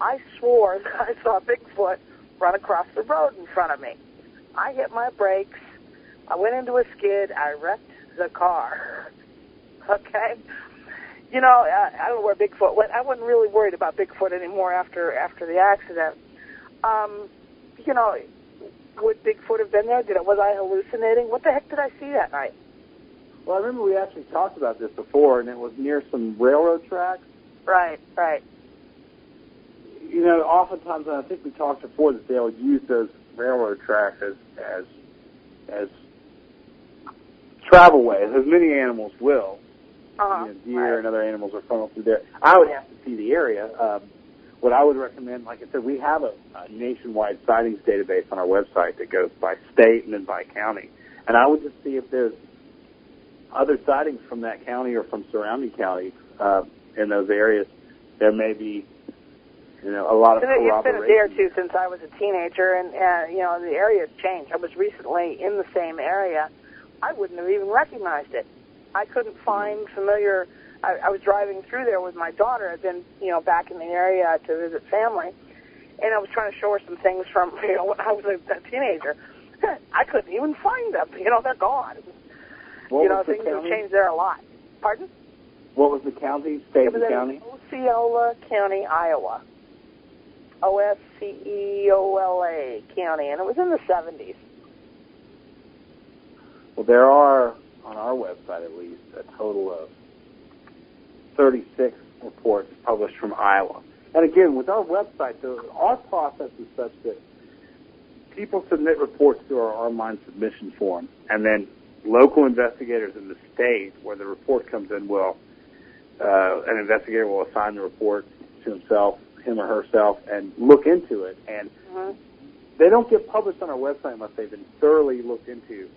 I swore that I saw Bigfoot run across the road in front of me. I hit my brakes. I went into a skid. I wrecked the car. Okay? I don't know where Bigfoot went. I wasn't really worried about Bigfoot anymore after the accident. would Bigfoot have been there? Was I hallucinating? What the heck did I see that night? Well, I remember we actually talked about this before, and it was near some railroad tracks. Right. You know, oftentimes, and I think we talked before, that they'll use those railroad tracks as travel ways, as many animals will. Deer and other animals are funneled through there. I would have to see the area. What I would recommend, like I said, we have a nationwide sightings database on our website that goes by state and then by county. And I would just see if there's other sightings from that county or from surrounding counties in those areas. There may be, a lot of corroboration. It's been a day or two since I was a teenager, and the area has changed. I was recently in the same area. I wouldn't have even recognized it. I couldn't find familiar. I was driving through there with my daughter. I'd been, back in the area to visit family, and I was trying to show her some things from, when I was a teenager. I couldn't even find them. They're gone. Things have changed there a lot. Pardon? What was the county, state and county? Osceola County, Iowa. Osceola County, and it was in the 70s. Well, there are, on our website at least, a total of 36 reports published from Iowa. And again, with our website, our process is such that people submit reports through our online submission form, and then local investigators in the state where the report comes in an investigator will assign the report to him or herself, and look into it. And they don't get published on our website unless they've been thoroughly looked into,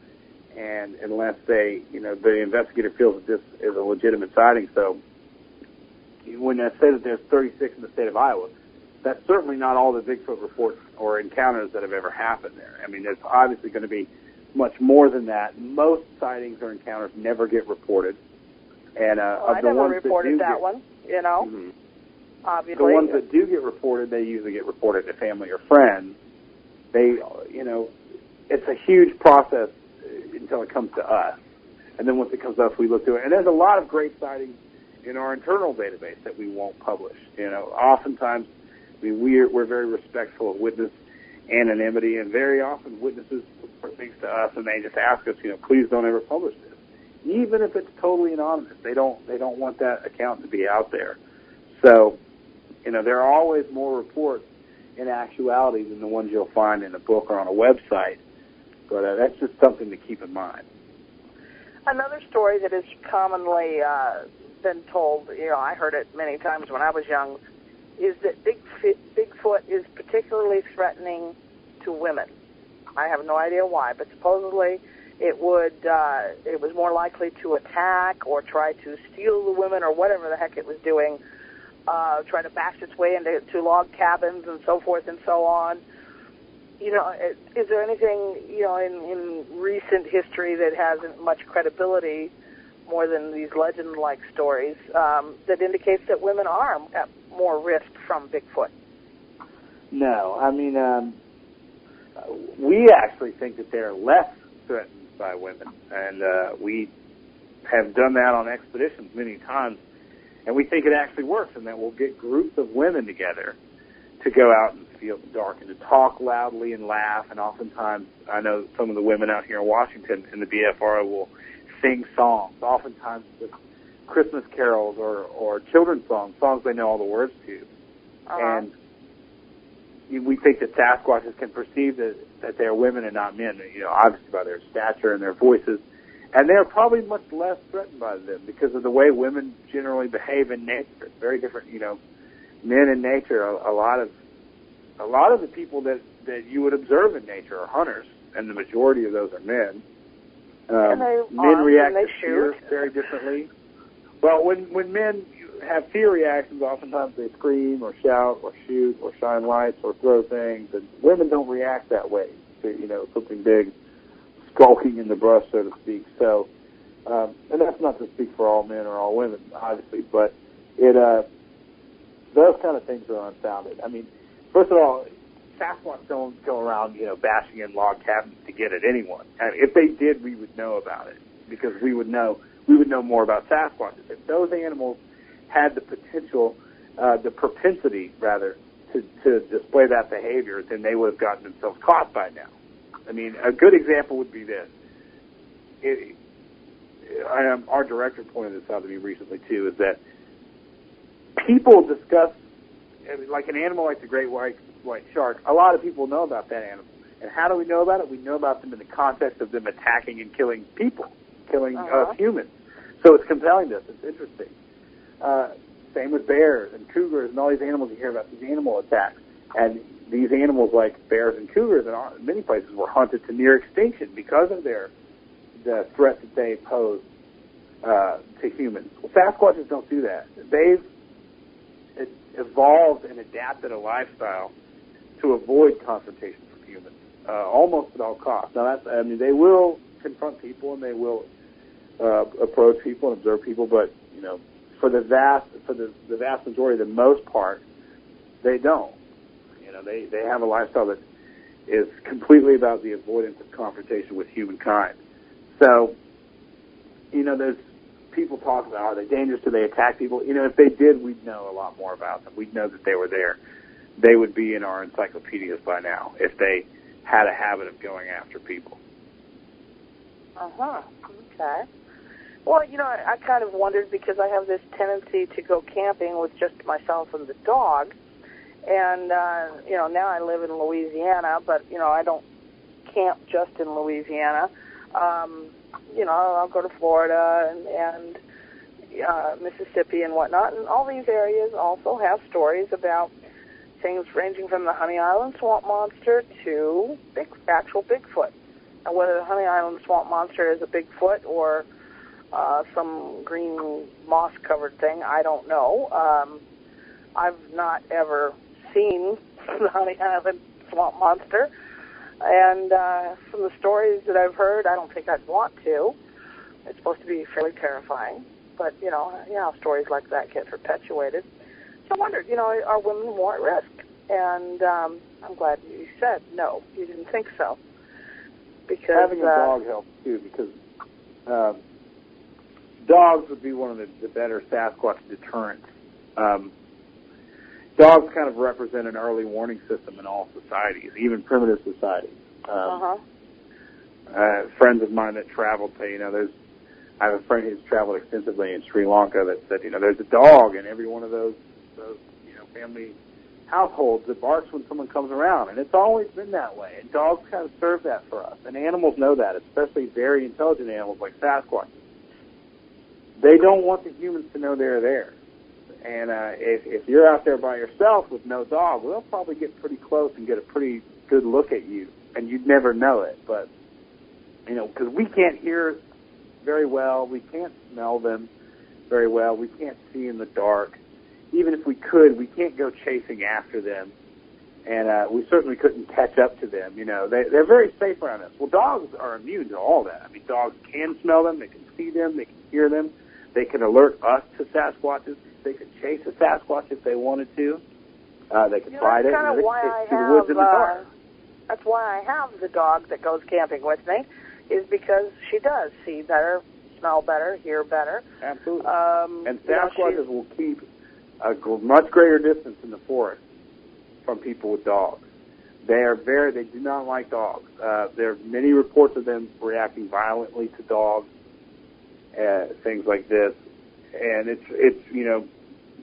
and unless the investigator feels that this is a legitimate sighting. So when I say that there's 36 in the state of Iowa, that's certainly not all the Bigfoot reports or encounters that have ever happened there. I mean, there's obviously going to be much more than that. Most sightings or encounters never get reported. And I never reported that one, obviously. The ones that do get reported, they usually get reported to family or friends. It's a huge process until it comes to us. And then once it comes to us, we look through it. And there's a lot of great sightings in our internal database that we won't publish. Oftentimes, we're very respectful of witness anonymity, and very often witnesses report things to us, and they just ask us, please don't ever publish this, even if it's totally anonymous. They don't want that account to be out there. So, there are always more reports in actuality than the ones you'll find in a book or on a website. But that's just something to keep in mind. Another story that is commonly been told, I heard it many times when I was young, is that Bigfoot is particularly threatening to women. I have no idea why, but supposedly it was more likely to attack or try to steal the women or whatever the heck it was doing, try to bash its way into log cabins and so forth and so on. Is there anything, in recent history that hasn't much credibility more than these legend-like stories that indicates that women are at more risk from Bigfoot? No. I mean, we actually think that they're less threatened by women, and we have done that on expeditions many times, and we think it actually works, and that we'll get groups of women together to go out and feel the dark and to talk loudly and laugh. And oftentimes, I know some of the women out here in Washington in the BFRO will sing songs, oftentimes just Christmas carols or children's songs they know all the words to. And we think that Sasquatches can perceive that they're women and not men, obviously by their stature and their voices. And they're probably much less threatened by them because of the way women generally behave in nature. It's very different, men in nature. A lot of the people that you would observe in nature are hunters, and the majority of those are men. Men react to fear very differently. Well, when men have fear reactions, oftentimes they scream or shout or shoot or shine lights or throw things, and women don't react that way to, something big skulking in the brush, so to speak. So, and that's not to speak for all men or all women, obviously, but those kind of things are unfounded. I mean, first of all, Sasquatch don't go around, bashing in log cabins to get at anyone. And if they did, we would know about it because we would know more about Sasquatches. If those animals had the potential, the propensity, rather, to display that behavior, then they would have gotten themselves caught by now. I mean, a good example would be this. Our director pointed this out to me recently, too, is that people discuss, like an animal like the great white shark, a lot of people know about that animal. And how do we know about it? We know about them in the context of them attacking and killing people, killing humans. So it's compelling to us. It's interesting. Same with bears and cougars and all these animals you hear about, these animal attacks. And these animals like bears and cougars in many places were hunted to near extinction because of the threat that they pose to humans. Well, Sasquatches don't do that. They've evolved and adapted a lifestyle to avoid confrontation with humans, almost at all costs. Now, they will confront people and they will approach people and observe people, but for the vast majority, the most part, they don't. They have a lifestyle that is completely about the avoidance of confrontation with humankind. So, there's people talk about, are they dangerous? Do they attack people? If they did, we'd know a lot more about them. We'd know that they were there. They would be in our encyclopedias by now if they had a habit of going after people. Okay. Well, I kind of wondered because I have this tendency to go camping with just myself and the dog. And, now I live in Louisiana, but, I don't camp just in Louisiana. I'll go to Florida and Mississippi and whatnot. And all these areas also have stories about things ranging from the Honey Island Swamp Monster to actual Bigfoot. And whether the Honey Island Swamp Monster is a Bigfoot or some green moss-covered thing, I don't know. I've not ever seen the Honey Island Swamp Monster. And from the stories that I've heard, I don't think I'd want to. It's supposed to be fairly terrifying. But, stories like that get perpetuated. So I wondered, are women more at risk? And I'm glad you said no, you didn't think so. Because having a dog helps, too, because dogs would be one of the better Sasquatch deterrents. Dogs kind of represent an early warning system in all societies, even primitive societies. Friends of mine that traveled say, I have a friend who's traveled extensively in Sri Lanka that said, there's a dog in every one of those family households that barks when someone comes around, and it's always been that way. And dogs kind of serve that for us, and animals know that, especially very intelligent animals like Sasquatch. They don't want the humans to know they're there. And if you're out there by yourself with no dog, they'll probably get pretty close and get a pretty good look at you, and you'd never know it. But, because we can't hear very well, we can't smell them very well, we can't see in the dark. Even if we could, we can't go chasing after them, and we certainly couldn't catch up to them. They're very safe around us. Well, dogs are immune to all that. I mean, dogs can smell them, they can see them, they can hear them, they can alert us to Sasquatches. They could chase a Sasquatch if they wanted to. They could fight it. That's why I have the dog that goes camping with me, is because she does see better, smell better, hear better. Absolutely. And Sasquatches will keep a much greater distance in the forest from people with dogs. They do not like dogs. There are many reports of them reacting violently to dogs, things like this. And it's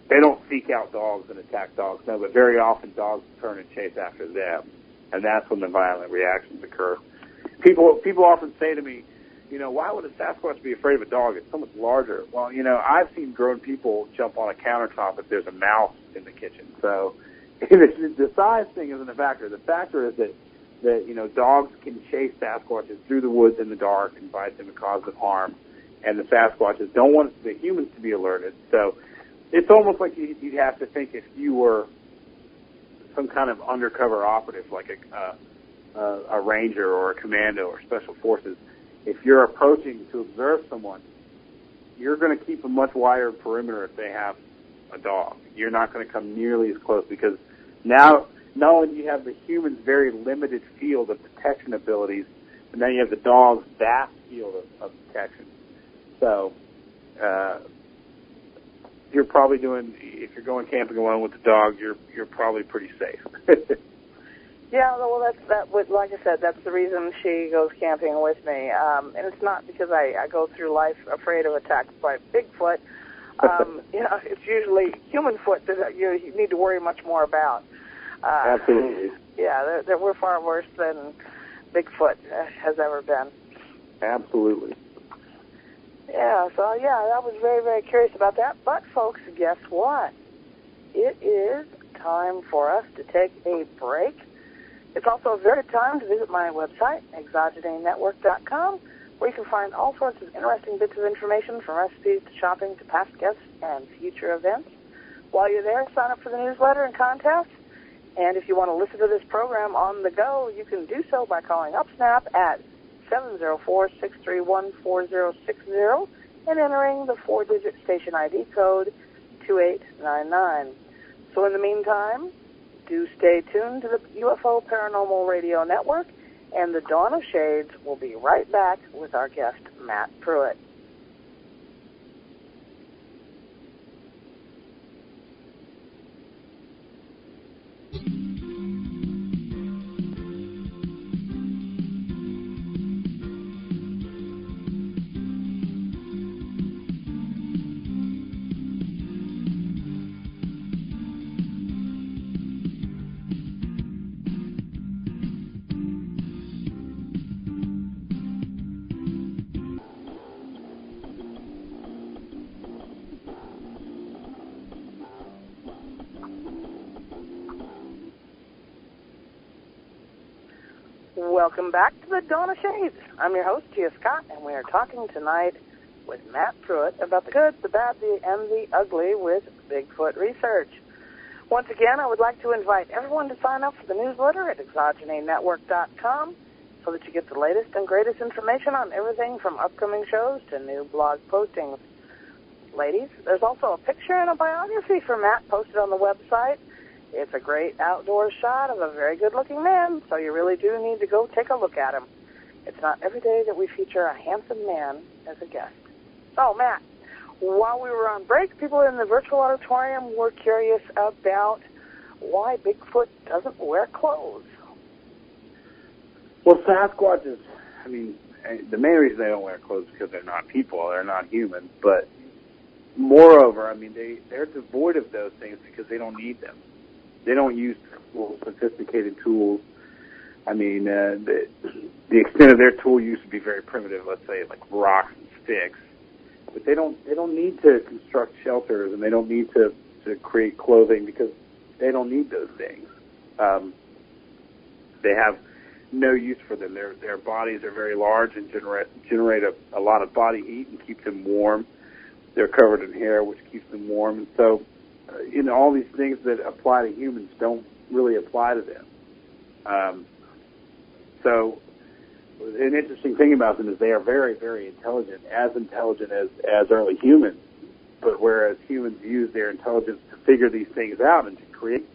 they don't seek out dogs and attack dogs, no, but very often dogs turn and chase after them, and that's when the violent reactions occur. People often say to me, why would a Sasquatch be afraid of a dog? It's so much larger. Well, I've seen grown people jump on a countertop if there's a mouse in the kitchen. So the size thing isn't a factor. The factor is that dogs can chase Sasquatches through the woods in the dark and bite them and cause them harm. And the Sasquatches don't want the humans to be alerted. So it's almost like you'd have to think if you were some kind of undercover operative, like a ranger or a commando or special forces. If you're approaching to observe someone, you're going to keep a much wider perimeter if they have a dog. You're not going to come nearly as close because now not only do you have the human's very limited field of detection abilities, but now you have the dog's vast field of detection. So you're probably if you're going camping alone with the dog, you're probably pretty safe. Yeah, well, like I said, that's the reason she goes camping with me. And it's not because I go through life afraid of attacks by Bigfoot. It's usually human foot that you need to worry much more about. Absolutely. Yeah, we're far worse than Bigfoot has ever been. Absolutely. Yeah, so I was very, very curious about that. But, folks, guess what? It is time for us to take a break. It's also a very good time to visit my website, ExogeneNetwork.com, where you can find all sorts of interesting bits of information, from recipes to shopping to past guests and future events. While you're there, sign up for the newsletter and contests. And if you want to listen to this program on the go, you can do so by calling UpSnap at 704-631-4060 and entering the 4-digit station ID code 2899. So in the meantime, do stay tuned to the UFO Paranormal Radio Network, and the Dawn of Shades will be right back with our guest, Matt Pruitt. Welcome back to the Dawn of Shades. I'm your host, Gia Scott, and we are talking tonight with Matt Pruitt about the good, the bad, and the ugly with Bigfoot research. Once again, I would like to invite everyone to sign up for the newsletter at ExogeneNetwork.com so that you get the latest and greatest information on everything from upcoming shows to new blog postings. Ladies, there's also a picture and a biography for Matt posted on the website. It's a great outdoor shot of a very good-looking man, so you really do need to go take a look at him. It's not every day that we feature a handsome man as a guest. So, Matt, while we were on break, people in the virtual auditorium were curious about why Bigfoot doesn't wear clothes. Well, Sasquatches, the main reason they don't wear clothes is because they're not people, they're not human, but moreover, they're devoid of those things because they don't need them. They don't use sophisticated tools. The extent of their tool use would be very primitive, let's say like rocks and sticks. But they don't need to construct shelters, and they don't need to create clothing because they don't need those things. They have no use for them. Their bodies are very large and generate a lot of body heat and keep them warm. They're covered in hair, which keeps them warm. And so, all these things that apply to humans don't really apply to them. So an interesting thing about them is they are very, very intelligent as early humans. But whereas humans use their intelligence to figure these things out and to create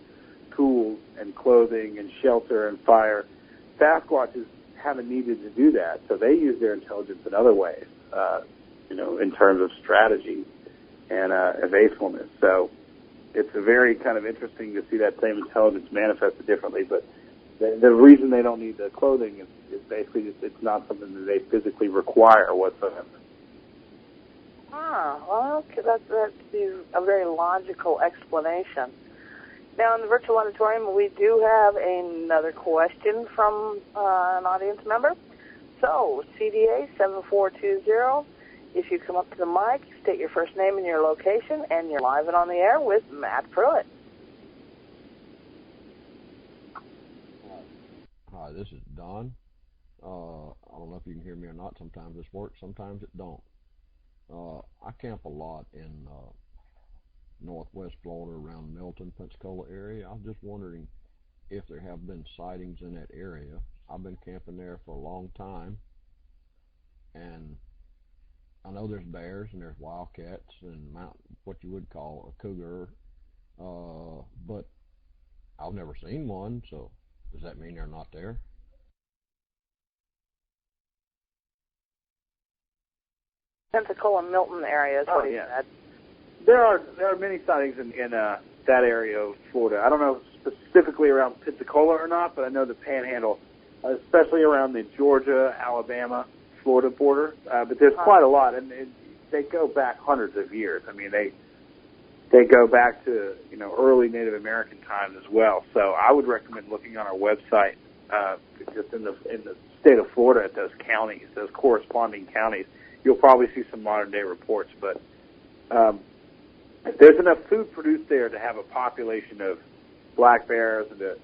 tools and clothing and shelter and fire, Sasquatches haven't needed to do that. So they use their intelligence in other ways, in terms of strategy and evasefulness. So it's a very kind of interesting to see that same intelligence manifested differently. But the reason they don't need the clothing is basically just it's not something that they physically require whatsoever. Well, that is a very logical explanation. Now, in the virtual auditorium, we do have another question from an audience member. So, CDA 7420, if you come up to the mic, state your first name and your location, and you're live and on the air with Matt Pruitt. Hi, this is Don. I don't know if you can hear me or not. Sometimes this works, sometimes it don't. I camp a lot in northwest Florida around Milton, Pensacola area. I was just wondering if there have been sightings in that area. I've been camping there for a long time, and I know there's bears and there's wildcats and what you would call a cougar, but I've never seen one, so does that mean they're not there? Pensacola, Milton area is what he said. There are many sightings in that area of Florida. I don't know specifically around Pensacola or not, but I know the Panhandle, especially around the Georgia, Alabama, Florida border. But there's quite a lot, and they go back hundreds of years. I mean, they go back to early Native American times as well. So I would recommend looking on our website, just in the state of Florida at those counties, those corresponding counties. You'll probably see some modern day reports, but if there's enough food produced there to have a population of black bears and to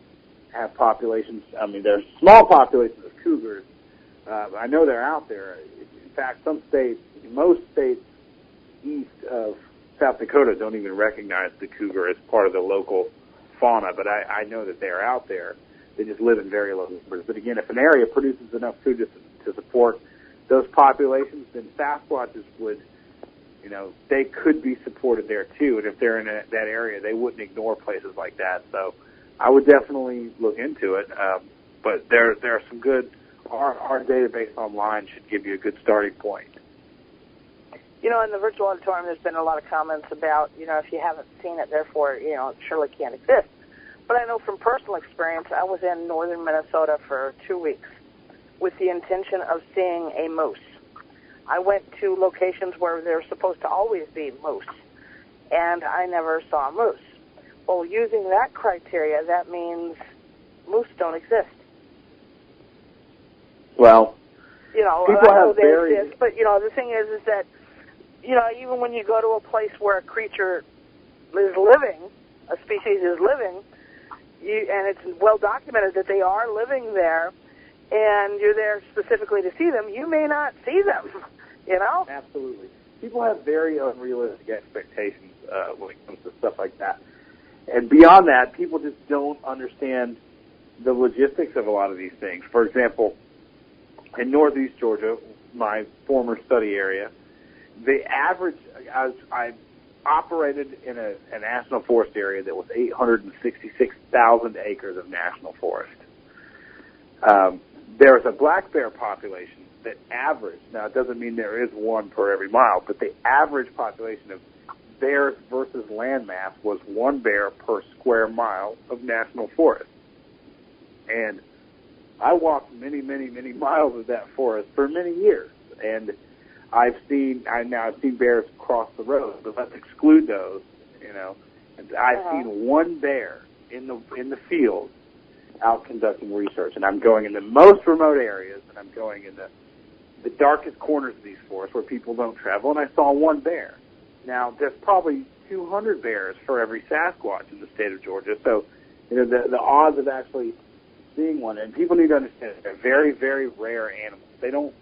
have populations, I mean, there's small populations of cougars. I know they're out there. In fact, most states east of South Dakota don't even recognize the cougar as part of the local fauna, but I know that they're out there. They just live in very low numbers. But again, if an area produces enough food to support those populations, then Sasquatches would, they could be supported there too. And if they're in that area, they wouldn't ignore places like that. So I would definitely look into it. But there are some good, our database online should give you a good starting point. In the virtual auditorium, there's been a lot of comments about, if you haven't seen it, therefore, it surely can't exist. But I know from personal experience, I was in northern Minnesota for 2 weeks with the intention of seeing a moose. I went to locations where there's supposed to always be moose, and I never saw a moose. Well, using that criteria, that means moose don't exist. Well, I know they exist, but, the thing is that, even when you go to a place where a creature is living, a species is living, and it's well documented that they are living there, and you're there specifically to see them, you may not see them, Absolutely. People have very unrealistic expectations when it comes to stuff like that. And beyond that, people just don't understand the logistics of a lot of these things. For example, in northeast Georgia, my former study area, the average, I operated in a national forest area that was 866,000 acres of national forest. There's a black bear population that averaged, now it doesn't mean there is one per every mile, but the average population of bears versus land mass was one bear per square mile of national forest. And I walked many, many, many miles of that forest for many years, and I've seen bears cross the road, but let's exclude those, And I've seen one bear in the field out conducting research, and I'm going in the most remote areas, and I'm going in the darkest corners of these forests where people don't travel, and I saw one bear. Now, there's probably 200 bears for every Sasquatch in the state of Georgia, so the odds of actually seeing one, and people need to understand they're very, very rare animals. They don't,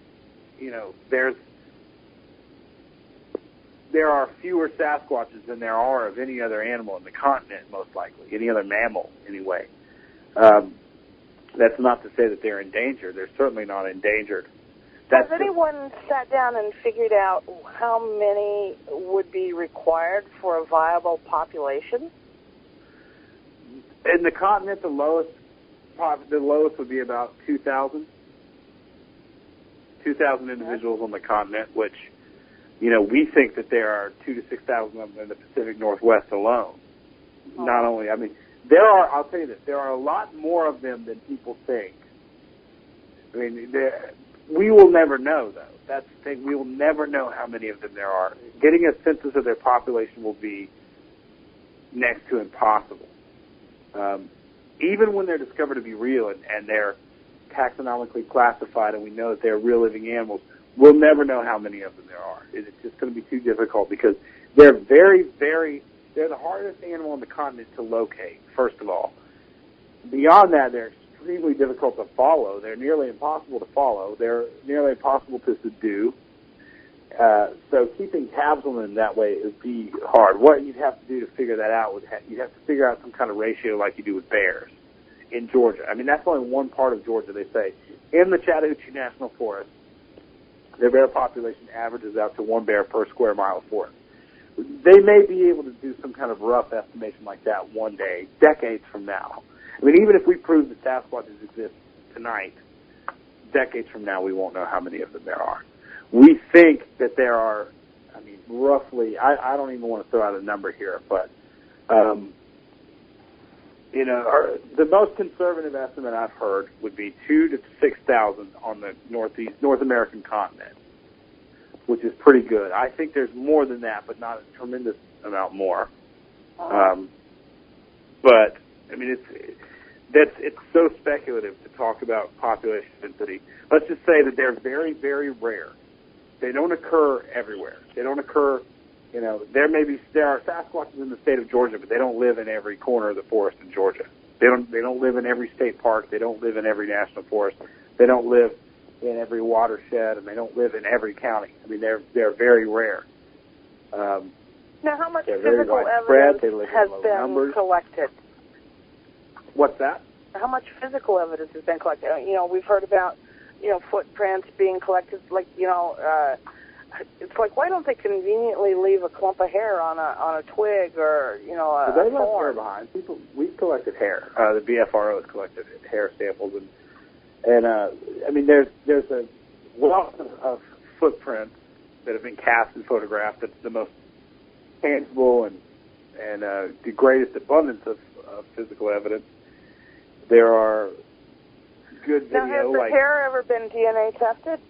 there are fewer Sasquatches than there are of any other animal in the continent, most likely, any other mammal, anyway. That's not to say that they're endangered. They're certainly not endangered. Has anyone sat down and figured out how many would be required for a viable population? In the continent, the lowest would be about 2,000. 2,000 individuals on the continent, which, we think that there are 2,000 to 6,000 of them in the Pacific Northwest alone. Not only, I'll tell you this, there are a lot more of them than people think. We will never know, though. That's the thing. We will never know how many of them there are. Getting a census of their population will be next to impossible. Even when they're discovered to be real and they're taxonomically classified and we know that they're real living animals, we'll never know how many of them there are. It's just going to be too difficult because they're they're the hardest animal on the continent to locate, first of all. Beyond that, they're extremely difficult to follow. They're nearly impossible to follow. They're nearly impossible to subdue. So keeping tabs on them that way would be hard. What you'd have to do to figure that out you'd have to figure out some kind of ratio like you do with bears in Georgia. That's only one part of Georgia, they say. In the Chattahoochee National Forest, their bear population averages out to one bear per square mile of forest. They may be able to do some kind of rough estimation like that one day, decades from now. Even if we prove that Sasquatches exist tonight, decades from now we won't know how many of them there are. We think that there are, roughly, I don't even want to throw out a number here, but the most conservative estimate I've heard would be 2,000 to 6,000 on the North American continent, which is pretty good. I think there's more than that, but not a tremendous amount more. But I mean, it's so speculative to talk about population density. Let's just say that they're very, very rare. They don't occur everywhere. They don't occur. There are Sasquatches in the state of Georgia, but they don't live in every corner of the forest in Georgia. They don't live in every state park. They don't live in every national forest. They don't live in every watershed, and they don't live in every county. I mean, they're very rare. Now, how much physical evidence has been collected? What's that? How much physical evidence has been collected? We've heard about, footprints being collected. Like, it's like, why don't they conveniently leave a clump of hair on a twig or, a they left thorn? hair behind. We've collected hair. The BFRO has collected hair samples, and I mean, there's a wealth of footprints that have been cast and photographed. That's the most tangible and the greatest abundance of physical evidence. There are good video. Now, has the hair ever been DNA tested?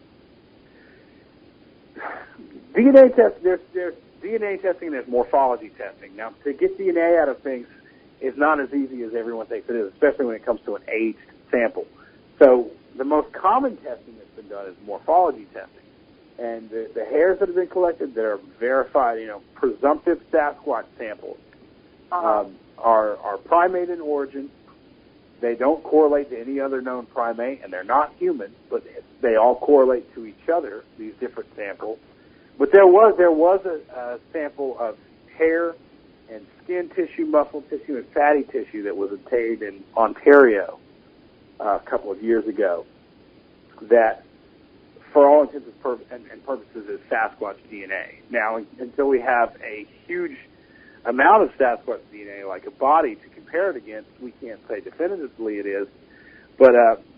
DNA test. There's DNA testing and there's morphology testing. Now, to get DNA out of things is not as easy as everyone thinks it is, especially when it comes to an aged sample. So the most common testing that's been done is morphology testing. And the hairs that have been collected that are verified, presumptive Sasquatch samples are primate in origin. They don't correlate to any other known primate, and they're not human, but they all correlate to each other, these different samples. But there was a sample of hair and skin tissue, muscle tissue, and fatty tissue that was obtained in Ontario a couple of years ago that, for all intents and purposes, is Sasquatch DNA. Now, until we have a huge amount of Sasquatch DNA, like a body, to compare it against, we can't say definitively it is. But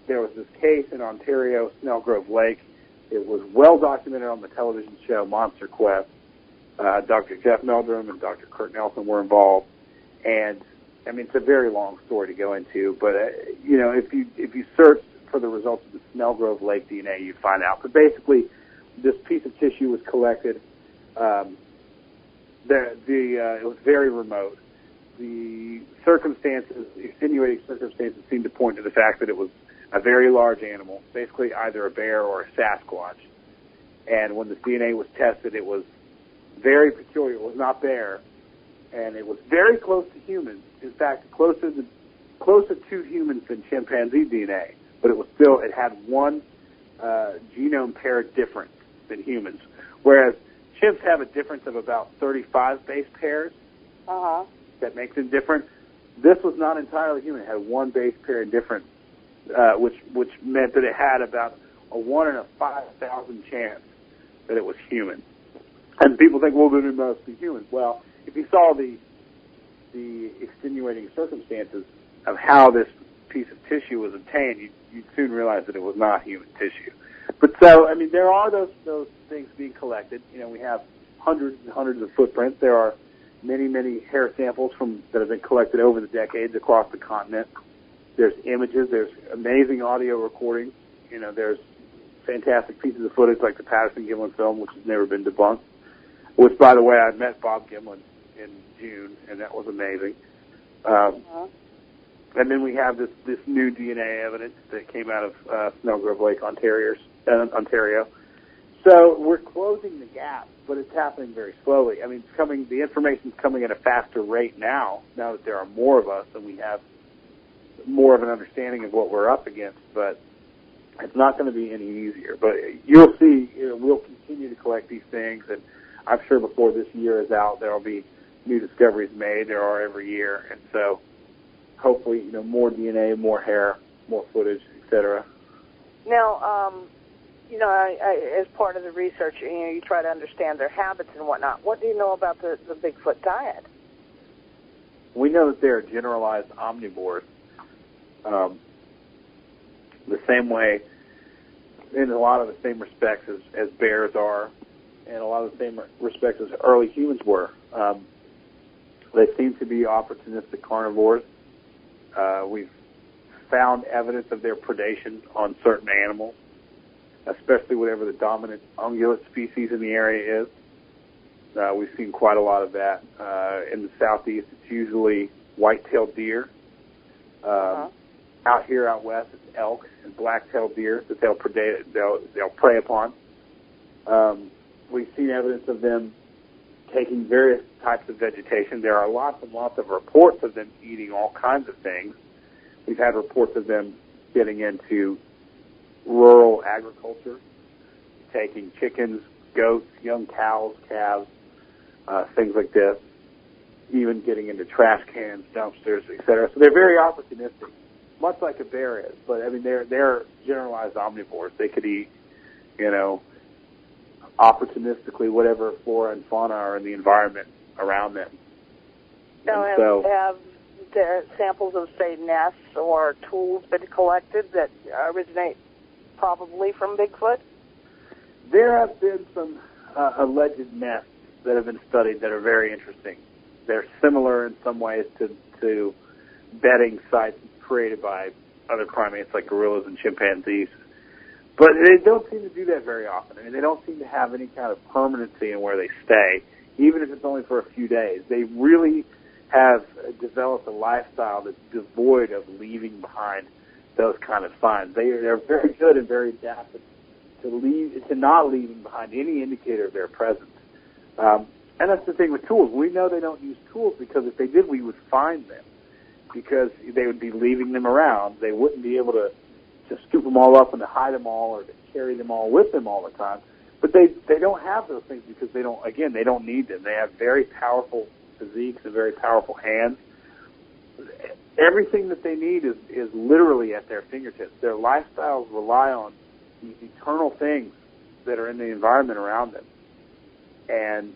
there was this case in Ontario, Snellgrove Lake. It was well documented on the television show Monster Quest. Dr. Jeff Meldrum and Dr. Kurt Nelson were involved. And, I mean, it's a very long story to go into, but, if you search for the results of the Snellgrove Lake DNA, you find out. But basically, this piece of tissue was collected. It was very remote. The circumstances, extenuating circumstances, seemed to point to the fact that it was a very large animal, basically either a bear or a Sasquatch. And when the DNA was tested, it was very peculiar. It was not bear, and it was very close to humans. In fact, closer to humans than chimpanzee DNA. But it had one genome pair difference than humans, whereas chimps have a difference of about 35 base pairs that makes them different. This was not entirely human. It had one base pair difference, which meant that it had about a 1 in 5,000 chance that it was human. And people think, well, then it must be human. Well, if you saw the extenuating circumstances of how this piece of tissue was obtained, you'd soon realize that it was not human tissue. But so, I mean, there are those things being collected. We have hundreds and hundreds of footprints. There are many, many hair samples that have been collected over the decades across the continent. There's images. There's amazing audio recordings. There's fantastic pieces of footage like the Patterson-Gimlin film, which has never been debunked. Which, by the way, I met Bob Gimlin in June, and that was amazing. And then we have this new DNA evidence that came out of Snellgrove Lake, Ontario. So we're closing the gap, but it's happening very slowly. I mean, the information's coming at a faster rate now that there are more of us and we have more of an understanding of what we're up against. But it's not going to be any easier. But you'll see, we'll continue to collect these things, and I'm sure before this year is out, there will be new discoveries made. There are every year, and so hopefully, more DNA, more hair, more footage, etc. Now, as part of the research, you try to understand their habits and whatnot. What do you know about the Bigfoot diet? We know that they're generalized omnivores. The same way, in a lot of the same respects as bears are, and a lot of the same respects as early humans were. They seem to be opportunistic carnivores. We've found evidence of their predation on certain animals, especially whatever the dominant ungulate species in the area is. We've seen quite a lot of that. In the southeast, it's usually white-tailed deer. Out here, out west, it's elk and black-tailed deer that they'll prey upon. We've seen evidence of them taking various types of vegetation. There are lots and lots of reports of them eating all kinds of things. We've had reports of them getting into rural agriculture, taking chickens, goats, young cows, calves, things like this, even getting into trash cans, dumpsters, etc. So they're very opportunistic, much like a bear is. But I mean, they're generalized omnivores. They could eat, opportunistically whatever flora and fauna are in the environment around them. Now, have there samples of, say, nests or tools been collected that originate probably from Bigfoot? There have been some alleged nests that have been studied that are very interesting. They're similar in some ways to bedding sites created by other primates like gorillas and chimpanzees. But they don't seem to do that very often. I mean, they don't seem to have any kind of permanency in where they stay, even if it's only for a few days. They really have developed a lifestyle that's devoid of leaving behind those kind of signs. They're very good and very adapted to not leaving behind any indicator of their presence. And that's the thing with tools. We know they don't use tools because if they did, we would find them, because they would be leaving them around. They wouldn't be able to scoop them all up and to hide them all or to carry them all with them all the time. But they don't have those things because they don't need them. They have very powerful physiques and very powerful hands. Everything that they need is literally at their fingertips. Their lifestyles rely on these eternal things that are in the environment around them. And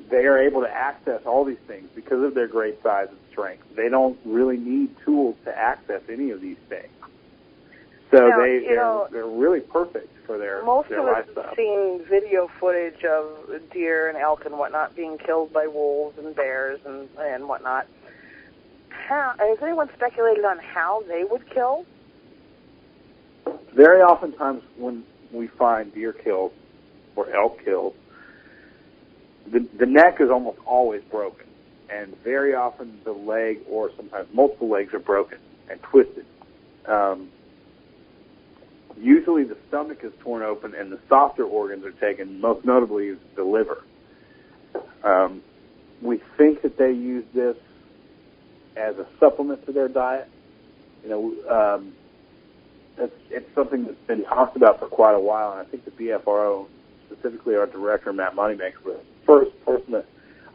they are able to access all these things because of their great size and strength. They don't really need tools to access any of these things. So they're really perfect for their lifestyle. Most of us have seen video footage of deer and elk and whatnot being killed by wolves and bears and whatnot. Has anyone speculated on how they would kill? Very oftentimes when we find deer killed or elk killed, the neck is almost always broken, and very often the leg or sometimes multiple legs are broken and twisted. Usually the stomach is torn open and the softer organs are taken, most notably the liver. We think that they use this as a supplement to their diet. It's something that's been talked about for quite a while, and I think the BFRO, specifically our director, Matt Moneymaker, was the first person that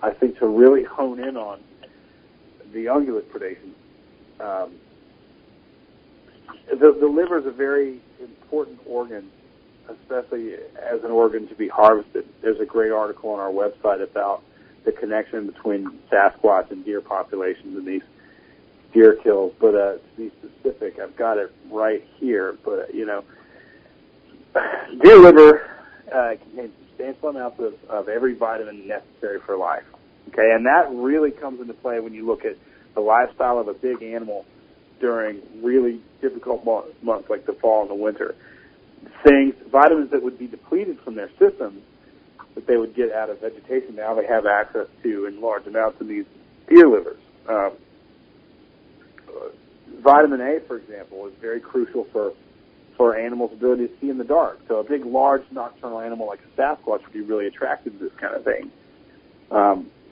I think to really hone in on the ungulate predation. The liver is a very important organ, especially as an organ to be harvested. There's a great article on our website about the connection between Sasquatch and deer populations and these deer kills. But to be specific, I've got it right here. But deer liver contains substantial amounts of every vitamin necessary for life. Okay, and that really comes into play when you look at the lifestyle of a big animal during really difficult months like the fall and the winter. Vitamins that would be depleted from their systems that they would get out of vegetation, now they have access to in large amounts in these deer livers. Vitamin A, for example, is very crucial for animals' ability to see in the dark. So a big, large nocturnal animal like a Sasquatch would be really attracted to this kind of thing.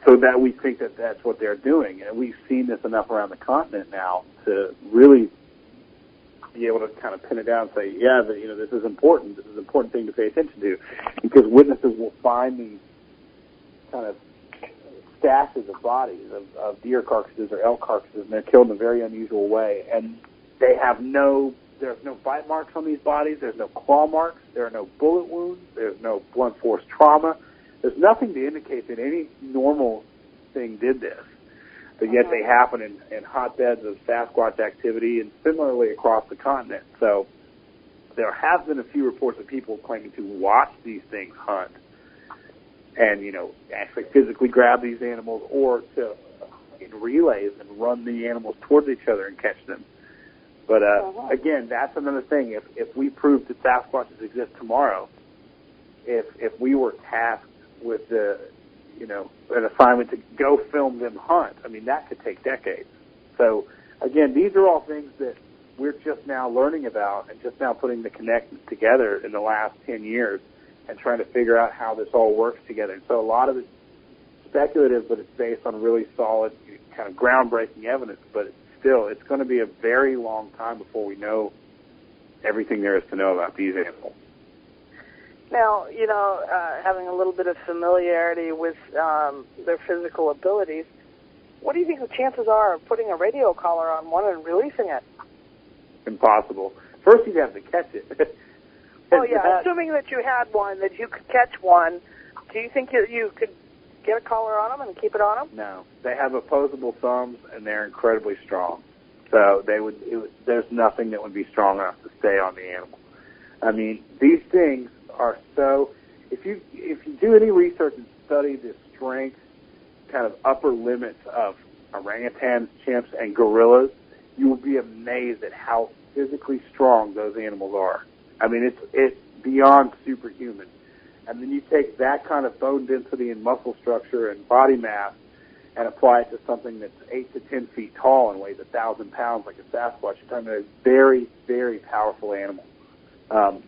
So that we think that that's what they're doing. And we've seen this enough around the continent now to really be able to kind of pin it down and say, this is important. This is an important thing to pay attention to. Because witnesses will find these kind of stashes of bodies of deer carcasses or elk carcasses, and they're killed in a very unusual way. And they have there's no bite marks on these bodies. There's no claw marks. There are no bullet wounds. There's no blunt force trauma. There's nothing to indicate that any normal thing did this, but yet they happen in hotbeds of Sasquatch activity and similarly across the continent. So there have been a few reports of people claiming to watch these things hunt and, actually physically grab these animals or to, in relays and run the animals towards each other and catch them. But again, that's another thing. If we prove that Sasquatches exist tomorrow, if we were tasked with an assignment to go film them hunt, I mean, that could take decades. So again, these are all things that we're just now learning about and just now putting the connections together in the last 10 years and trying to figure out how this all works together. And so a lot of it's speculative, but it's based on really solid, kind of groundbreaking evidence. But still, it's going to be a very long time before we know everything there is to know about these animals. Now, having a little bit of familiarity with their physical abilities, what do you think the chances are of putting a radio collar on one and releasing it? Impossible. First, you'd have to catch it. Oh, yeah. Assuming that you had one, that you could catch one, do you think you could get a collar on them and keep it on them? No. They have opposable thumbs, and they're incredibly strong. So there's nothing that would be strong enough to stay on the animal. I mean, these things are so... If you do any research and study the strength, kind of upper limits of orangutans, chimps, and gorillas, you will be amazed at how physically strong those animals are. I mean, it's beyond superhuman. And then you take that kind of bone density and muscle structure and body mass and apply it to something that's 8 to 10 feet tall and weighs 1,000 pounds like a Sasquatch. You're talking about a very, very powerful animal. I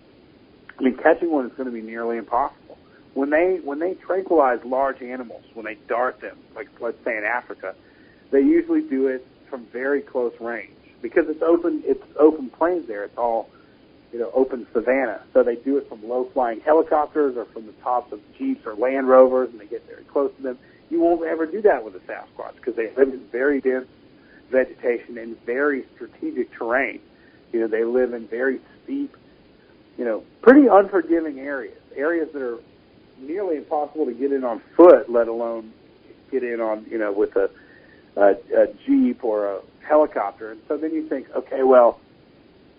mean, catching one is going to be nearly impossible. When they tranquilize large animals, when they dart them, like let's say in Africa, they usually do it from very close range because it's open plains there. It's all open savanna. So they do it from low-flying helicopters or from the tops of Jeeps or Land Rovers, and they get very close to them. You won't ever do that with a Sasquatch because they live in very dense vegetation and very strategic terrain. They live in very steep, pretty unforgiving areas that are nearly impossible to get in on foot, let alone get in on, with a Jeep or a helicopter. And so then you think, okay, well,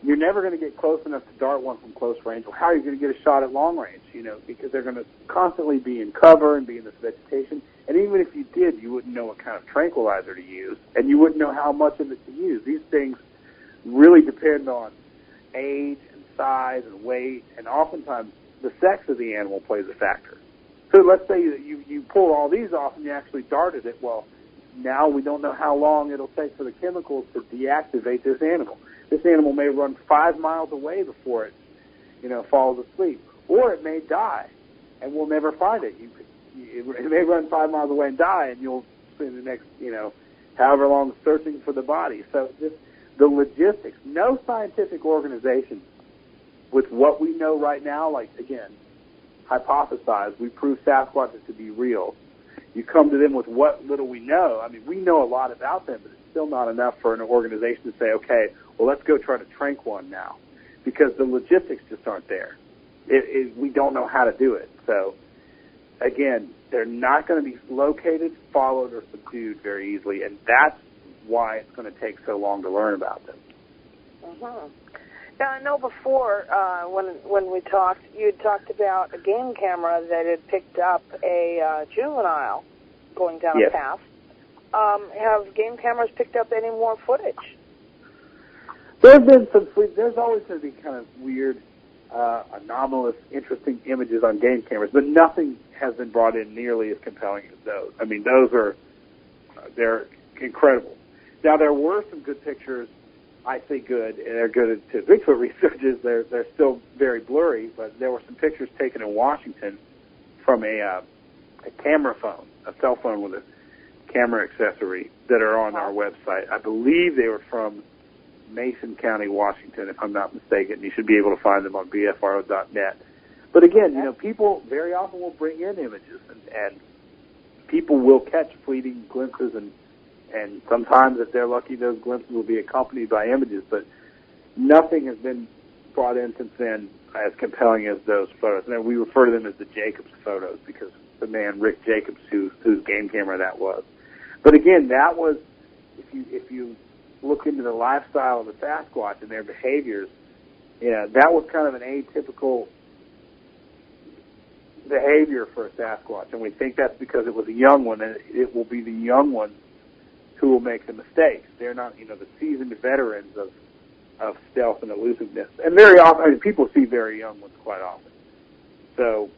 you're never going to get close enough to dart one from close range. Well, how are you going to get a shot at long range? Because they're going to constantly be in cover and be in this vegetation. And even if you did, you wouldn't know what kind of tranquilizer to use, and you wouldn't know how much of it to use. These things really depend on age and size and weight, and oftentimes the sex of the animal plays a factor. So let's say that you pull all these off and you actually darted it. Well, now we don't know how long it'll take for the chemicals to deactivate this animal. This animal may run 5 miles away before it, falls asleep, or it may die, and we'll never find it. It may run 5 miles away and die, and you'll spend the next, however long searching for the body. So the logistics, no scientific organization with what we know right now, like, again, hypothesize, we prove Sasquatches to be real. You come to them with what little we know. I mean, we know a lot about them, but it's still not enough for an organization to say, okay, well, let's go try to trank one now, because the logistics just aren't there. We don't know how to do it. So, again, they're not going to be located, followed, or subdued very easily, and that's why it's going to take so long to learn about them. Mm-hmm. Now, I know before, when we talked, you had talked about a game camera that had picked up a juvenile going down a path. Have game cameras picked up any more footage? There's always going to be kind of weird, anomalous, interesting images on game cameras, but nothing has been brought in nearly as compelling as those. I mean, they're incredible. Now, there were some good pictures. I say good, and they're good to Bigfoot researchers. They're still very blurry, but there were some pictures taken in Washington from a camera phone, a cell phone with a camera accessory that are on our website. I believe they were from Mason County, Washington, if I'm not mistaken. You should be able to find them on bfro.net. But again, people very often will bring in images, and people will catch fleeting glimpses, and sometimes, if they're lucky, those glimpses will be accompanied by images, but nothing has been brought in since then as compelling as those photos. And we refer to them as the Jacobs photos because the man, Rick Jacobs, whose game camera that was. But again, that was, if you look into the lifestyle of the Sasquatch and their behaviors, that was kind of an atypical behavior for a Sasquatch. And we think that's because it was a young one, and it will be the young one who will make the mistakes. They're not, the seasoned veterans of stealth and elusiveness. And very often, people see very young ones quite often. So,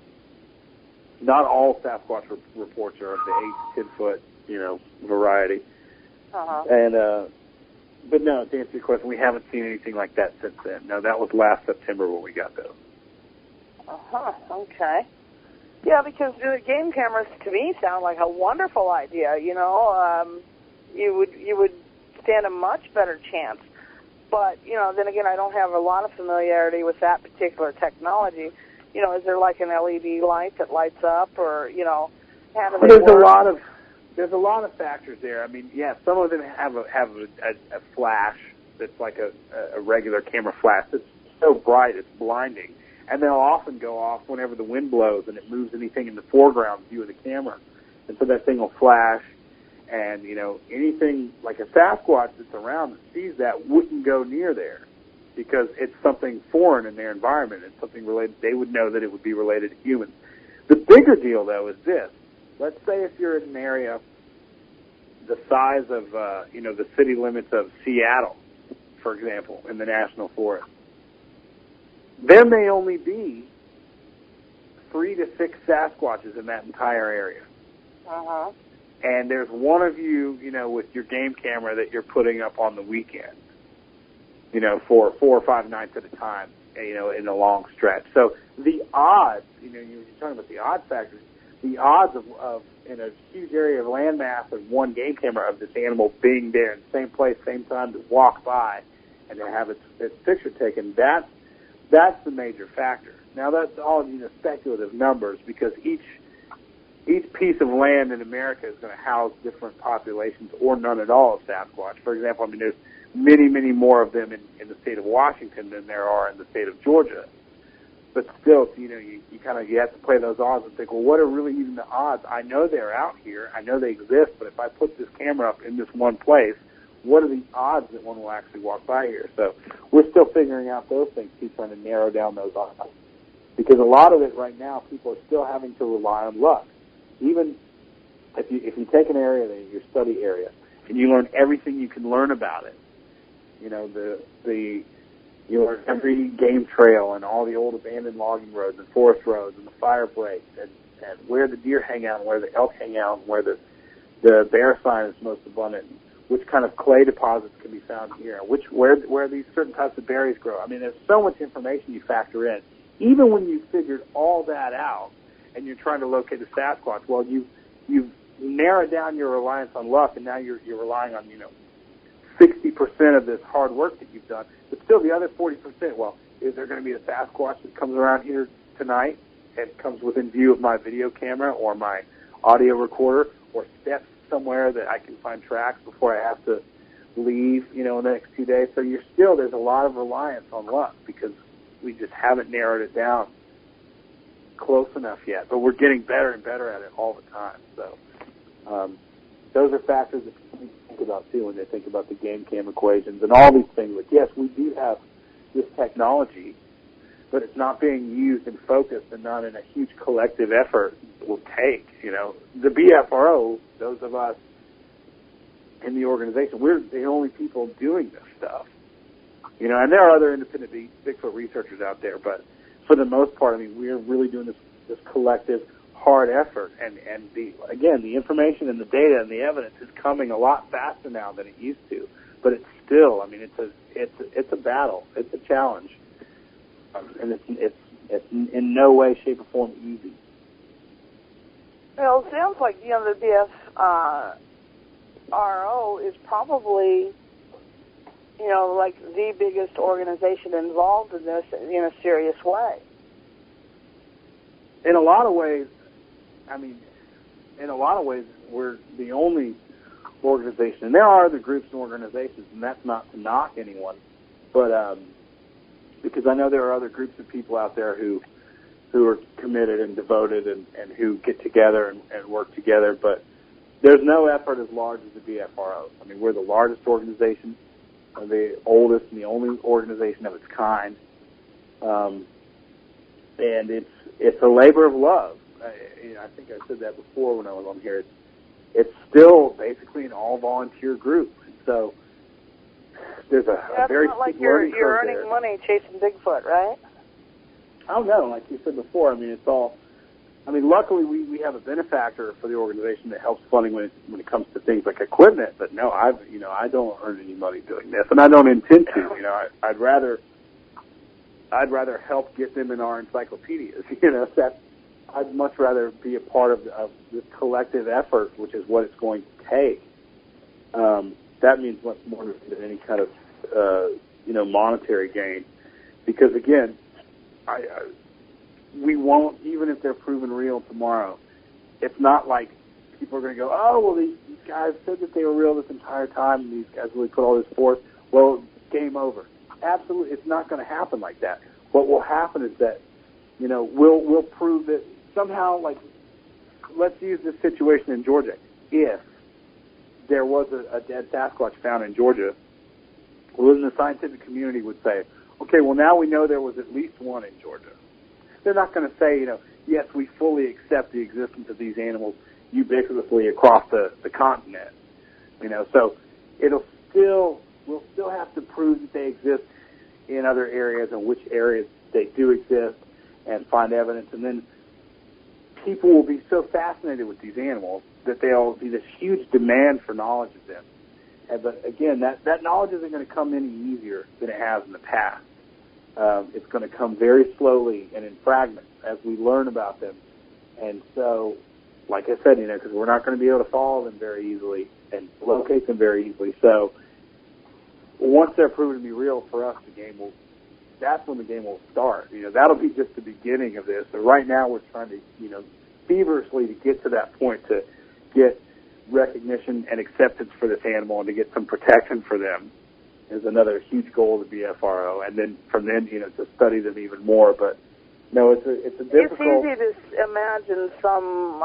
not all Sasquatch reports are of the 8 to 10 foot, variety. And, but no, to answer your question, we haven't seen anything like that since then. No, that was last September when we got those. Okay. Yeah, because the game cameras to me sound like a wonderful idea. You would stand a much better chance. But then again, I don't have a lot of familiarity with that particular technology. Is there like an LED light that lights up, or how do they work? There's a lot of factors there. I mean, yeah, some of them have a flash that's like a regular camera flash. It's so bright, it's blinding. And they'll often go off whenever the wind blows and it moves anything in the foreground view of the camera. And so that thing will flash. And, anything like a Sasquatch that's around that sees that wouldn't go near there because it's something foreign in their environment. It's something related. They would know that it would be related to humans. The bigger deal, though, is this. Let's say if you're in an area the size of, the city limits of Seattle, for example, in the National Forest. There may only be 3 to 6 Sasquatches in that entire area. And there's one of you, with your game camera that you're putting up on the weekend, for 4 or 5 nights at a time, in a long stretch. So the odds, you're talking about the odd factors, the odds of in a huge area of landmass of one game camera of this animal being there in the same place, same time to walk by and to have its picture taken, that's the major factor. Now that's all speculative numbers because each piece of land in America is going to house different populations or none at all of Sasquatch. For example, there's many, many more of them in the state of Washington than there are in the state of Georgia. But still, you have to play those odds and think, well, what are really even the odds? I know they're out here. I know they exist, but if I put this camera up in this one place, what are the odds that one will actually walk by here? So we're still figuring out those things, trying to narrow down those odds. Because a lot of it right now, people are still having to rely on luck. Even if you take an area, your study area, and you learn everything you can learn about it, you learn every game trail and all the old abandoned logging roads and forest roads and the fire breaks and where the deer hang out and where the elk hang out and where the bear sign is most abundant, which kind of clay deposits can be found here, where these certain types of berries grow. There's so much information you factor in. Even when you've figured all that out and you're trying to locate a Sasquatch, well, you've narrowed down your reliance on luck, and now you're relying on 60% of this hard work that you've done. But still, the other 40%, well, is there going to be a Sasquatch that comes around here tonight and comes within view of my video camera or my audio recorder or steps somewhere that I can find tracks before I have to leave, in the next 2 days? So there's a lot of reliance on luck because we just haven't narrowed it down close enough yet. But we're getting better and better at it all the time. So those are factors that people think about too when they think about the game cam equations and all these things. But yes, we do have this technology, but it's not being used and focused and not in a huge collective effort it will take. The BFRO, those of us in the organization, we're the only people doing this stuff. And there are other independent Bigfoot researchers out there, but for the most part, we're really doing this collective hard effort, and the information and the data and the evidence is coming a lot faster now than it used to. But it's still, it's a battle, it's a challenge, and it's in no way, shape, or form easy. Well, it sounds like the BFRO is probably like the biggest organization involved in this in a serious way. In a lot of ways, we're the only organization. And there are other groups and organizations, and that's not to knock anyone, but because I know there are other groups of people out there who are committed and devoted and who get together and work together, but there's no effort as large as the BFRO. We're the largest organization, the oldest and the only organization of its kind, and it's a labor of love. I think I said that before when I was on here. it's still basically an all-volunteer group. So there's a very not like steep learning you're curve earning there. money chasing Bigfoot, right? Oh, no, like you said before, it's all, luckily we have a benefactor for the organization that helps funding when it comes to things like equipment, but no, I don't earn any money doing this, and I don't intend to. I'd rather help get them in our encyclopedias. I'd much rather be a part of this collective effort, which is what it's going to take. That means much more than any kind of monetary gain, because again, we won't, even if they're proven real tomorrow. It's not like people are going to go, oh, well, these guys said that they were real this entire time, and these guys really put all this forth. Well, game over. Absolutely, it's not going to happen like that. What will happen is that, we'll prove that somehow, like, let's use this situation in Georgia. If there was a dead Sasquatch found in Georgia, well, then the scientific community would say, okay, well, now we know there was at least one in Georgia. They're not going to say, yes, we fully accept the existence of these animals ubiquitously across the continent. So we'll still have to prove that they exist in other areas and which areas they do exist and find evidence. And then people will be so fascinated with these animals that there'll be this huge demand for knowledge of them. But again, that knowledge isn't going to come any easier than it has in the past. It's going to come very slowly and in fragments as we learn about them. And so, like I said, because we're not going to be able to follow them very easily and locate them very easily. So once they're proven to be real for us, that's when the game will start. That'll be just the beginning of this. So right now we're trying to, feverishly to get to that point, to get recognition and acceptance for this animal and to get some protection for them is another huge goal of the BFRO. And then from then, to study them even more. But no, it's a difficult. It's easy to imagine some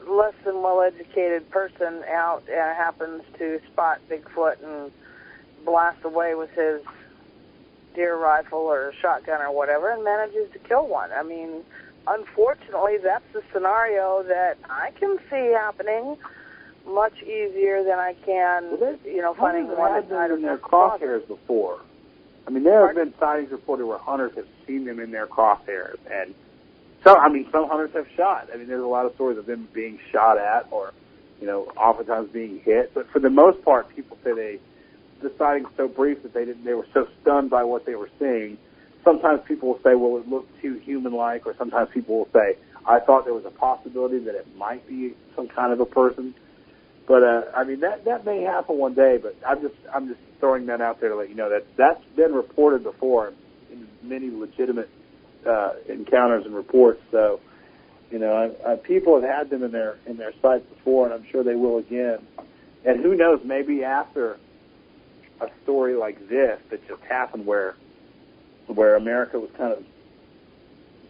less than well-educated person out and happens to spot Bigfoot and blast away with his deer rifle or shotgun or whatever and manages to kill one. Unfortunately, that's the scenario that I can see happening much easier than I can, finding one inside of their crosshairs before. There have been sightings reported where hunters have seen them in their crosshairs, and some hunters have shot. There's a lot of stories of them being shot at or, oftentimes being hit. But for the most part, people say the sightings so brief that they were so stunned by what they were seeing. Sometimes people will say, well, it looked too human-like, or sometimes people will say, I thought there was a possibility that it might be some kind of a person. But that may happen one day. But I'm just throwing that out there to let you know that that's been reported before in many legitimate encounters and reports. So, people have had them in their sights before, and I'm sure they will again. And who knows? Maybe after a story like this that just happened, where America was kind of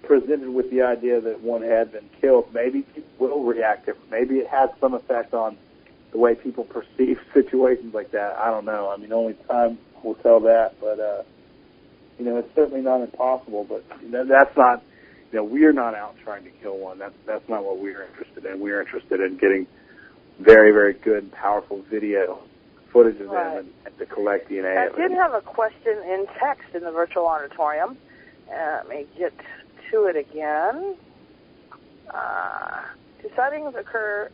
presented with the idea that one had been killed, maybe people will react differently. Maybe it has some effect on the way people perceive situations like that. I don't know. Only time will tell that. But, it's certainly not impossible. But that's not, we're not out trying to kill one. That's not what we're interested in. We're interested in getting very, very good and powerful video footage of them and to collect DNA. I did have a question in text in the virtual auditorium. Let me get to it again. Do sightings occur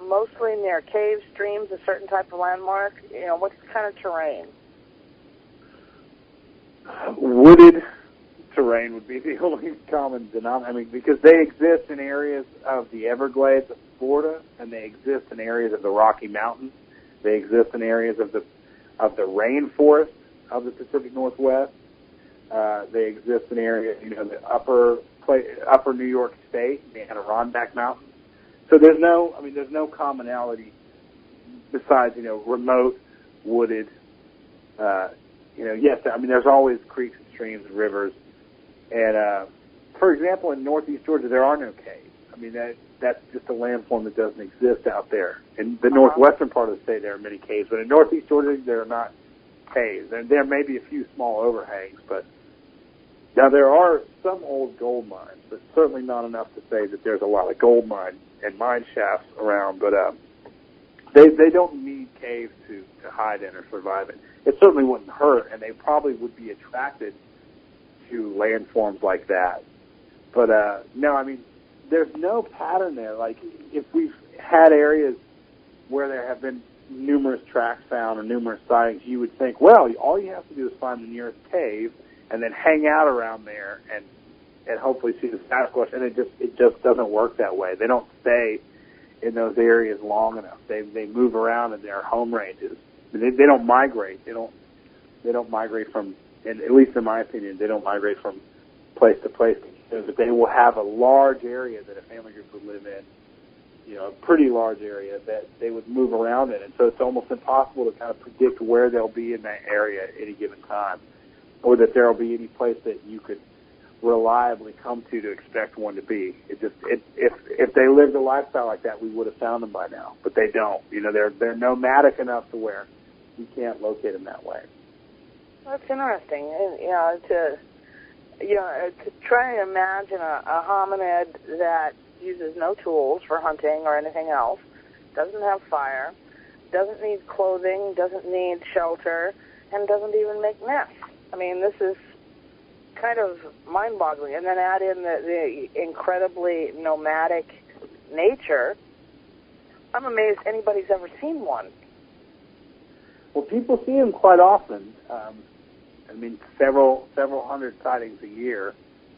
mostly near caves, streams, a certain type of landmark? What's the kind of terrain? Wooded terrain would be the only common denominator. Because they exist in areas of the Everglades of Florida, and they exist in areas of the Rocky Mountains. They exist in areas of the rainforest of the Pacific Northwest. They exist in areas, the upper New York State, the Adirondack Mountains. So there's no commonality besides, remote, wooded. Yes, there's always creeks and streams and rivers. And for example, in northeast Georgia, there are no caves. That's just a landform that doesn't exist out there. In the northwestern part of the state, there are many caves, but in northeast Georgia, there are not caves. And there may be a few small overhangs, but now there are some old gold mines, but certainly not enough to say that there's a lot of gold mine and mine shafts around, but they don't need caves to hide in or survive in. It certainly wouldn't hurt, and they probably would be attracted to landforms like that. But no, I mean, there's no pattern there. Like, if we've had areas where there have been numerous tracks found or numerous sightings, you would think, well, all you have to do is find the nearest cave and then hang out around there and hopefully see the Sasquatch. And it just doesn't work that way. They don't stay in those areas long enough. They move around in their home ranges. They don't migrate. They don't migrate from, and at least in my opinion, they don't migrate from place to place. But they will have a large area that a family group would live in, you know, a pretty large area that they would move around in. And so it's almost impossible to kind of predict where they'll be in that area at any given time, or that there will be any place that you could reliably come to expect one to be. If they lived a lifestyle like that, we would have found them by now. But they don't. You know, they're nomadic enough to where you can't locate them that way. That's interesting. And, to try and imagine a hominid that uses no tools for hunting or anything else, doesn't have fire, doesn't need clothing, doesn't need shelter, and doesn't even make nests. I mean, this is kind of mind-boggling. And then add in the incredibly nomadic nature. I'm amazed anybody's ever seen one. Well, people see them quite often. I mean, several hundred sightings a year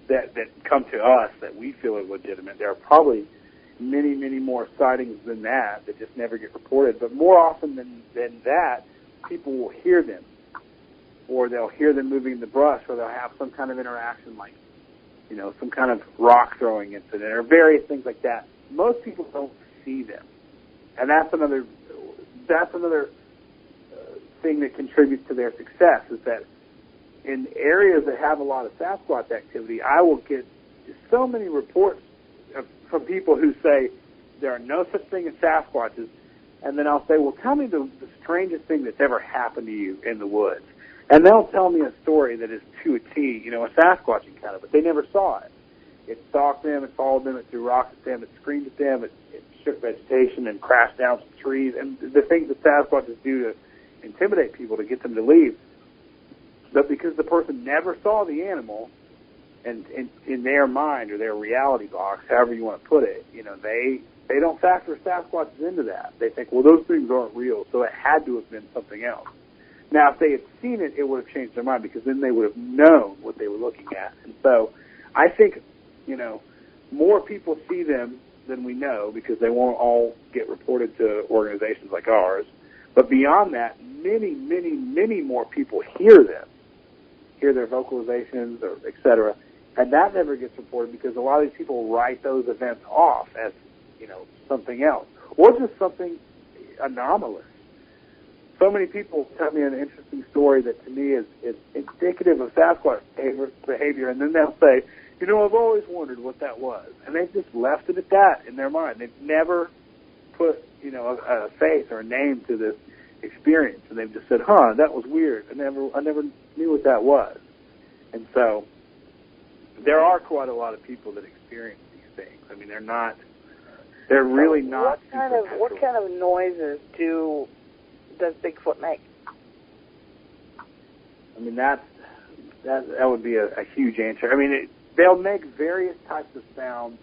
that come to us that we feel are legitimate. There are probably many, many more sightings than that just never get reported. But more often than that, people will hear them, or they'll hear them moving in the brush, or they'll have some kind of interaction, like, you know, some kind of rock throwing incident, or various things like that. Most people don't see them, and that's another thing that contributes to their success, is that in areas that have a lot of Sasquatch activity, I will get so many reports from people who say there are no such thing as Sasquatches, and then I'll say, well, tell me the strangest thing that's ever happened to you in the woods. And they'll tell me a story that is to a T, you know, a Sasquatch encounter, but they never saw it. It stalked them, it followed them, it threw rocks at them, it screamed at them, it shook vegetation and crashed down some trees, and the things that Sasquatches do to intimidate people to get them to leave. But because the person never saw the animal, and in their mind or their reality box, however you want to put it, you know, they don't factor Sasquatches into that. They think, well, those things aren't real, so it had to have been something else. Now, if they had seen it, it would have changed their mind, because then they would have known what they were looking at. And so I think, you know, more people see them than we know, because they won't all get reported to organizations like ours. But beyond that, many, many, many more people hear them, hear their vocalizations, or et cetera, and that never gets reported, because a lot of these people write those events off as, you know, something else, or just something anomalous. So many people tell me an interesting story that to me is indicative of Sasquatch behavior, and then they'll say, you know, I've always wondered what that was. And they've just left it at that in their mind. They've never put, you know, a face or a name to this experience, and they've just said, that was weird. I never knew what that was. And so there are quite a lot of people that experience these things. I mean, they're really not. What kind of noises does Bigfoot make? I mean, that would be a huge answer. I mean, they'll make various types of sounds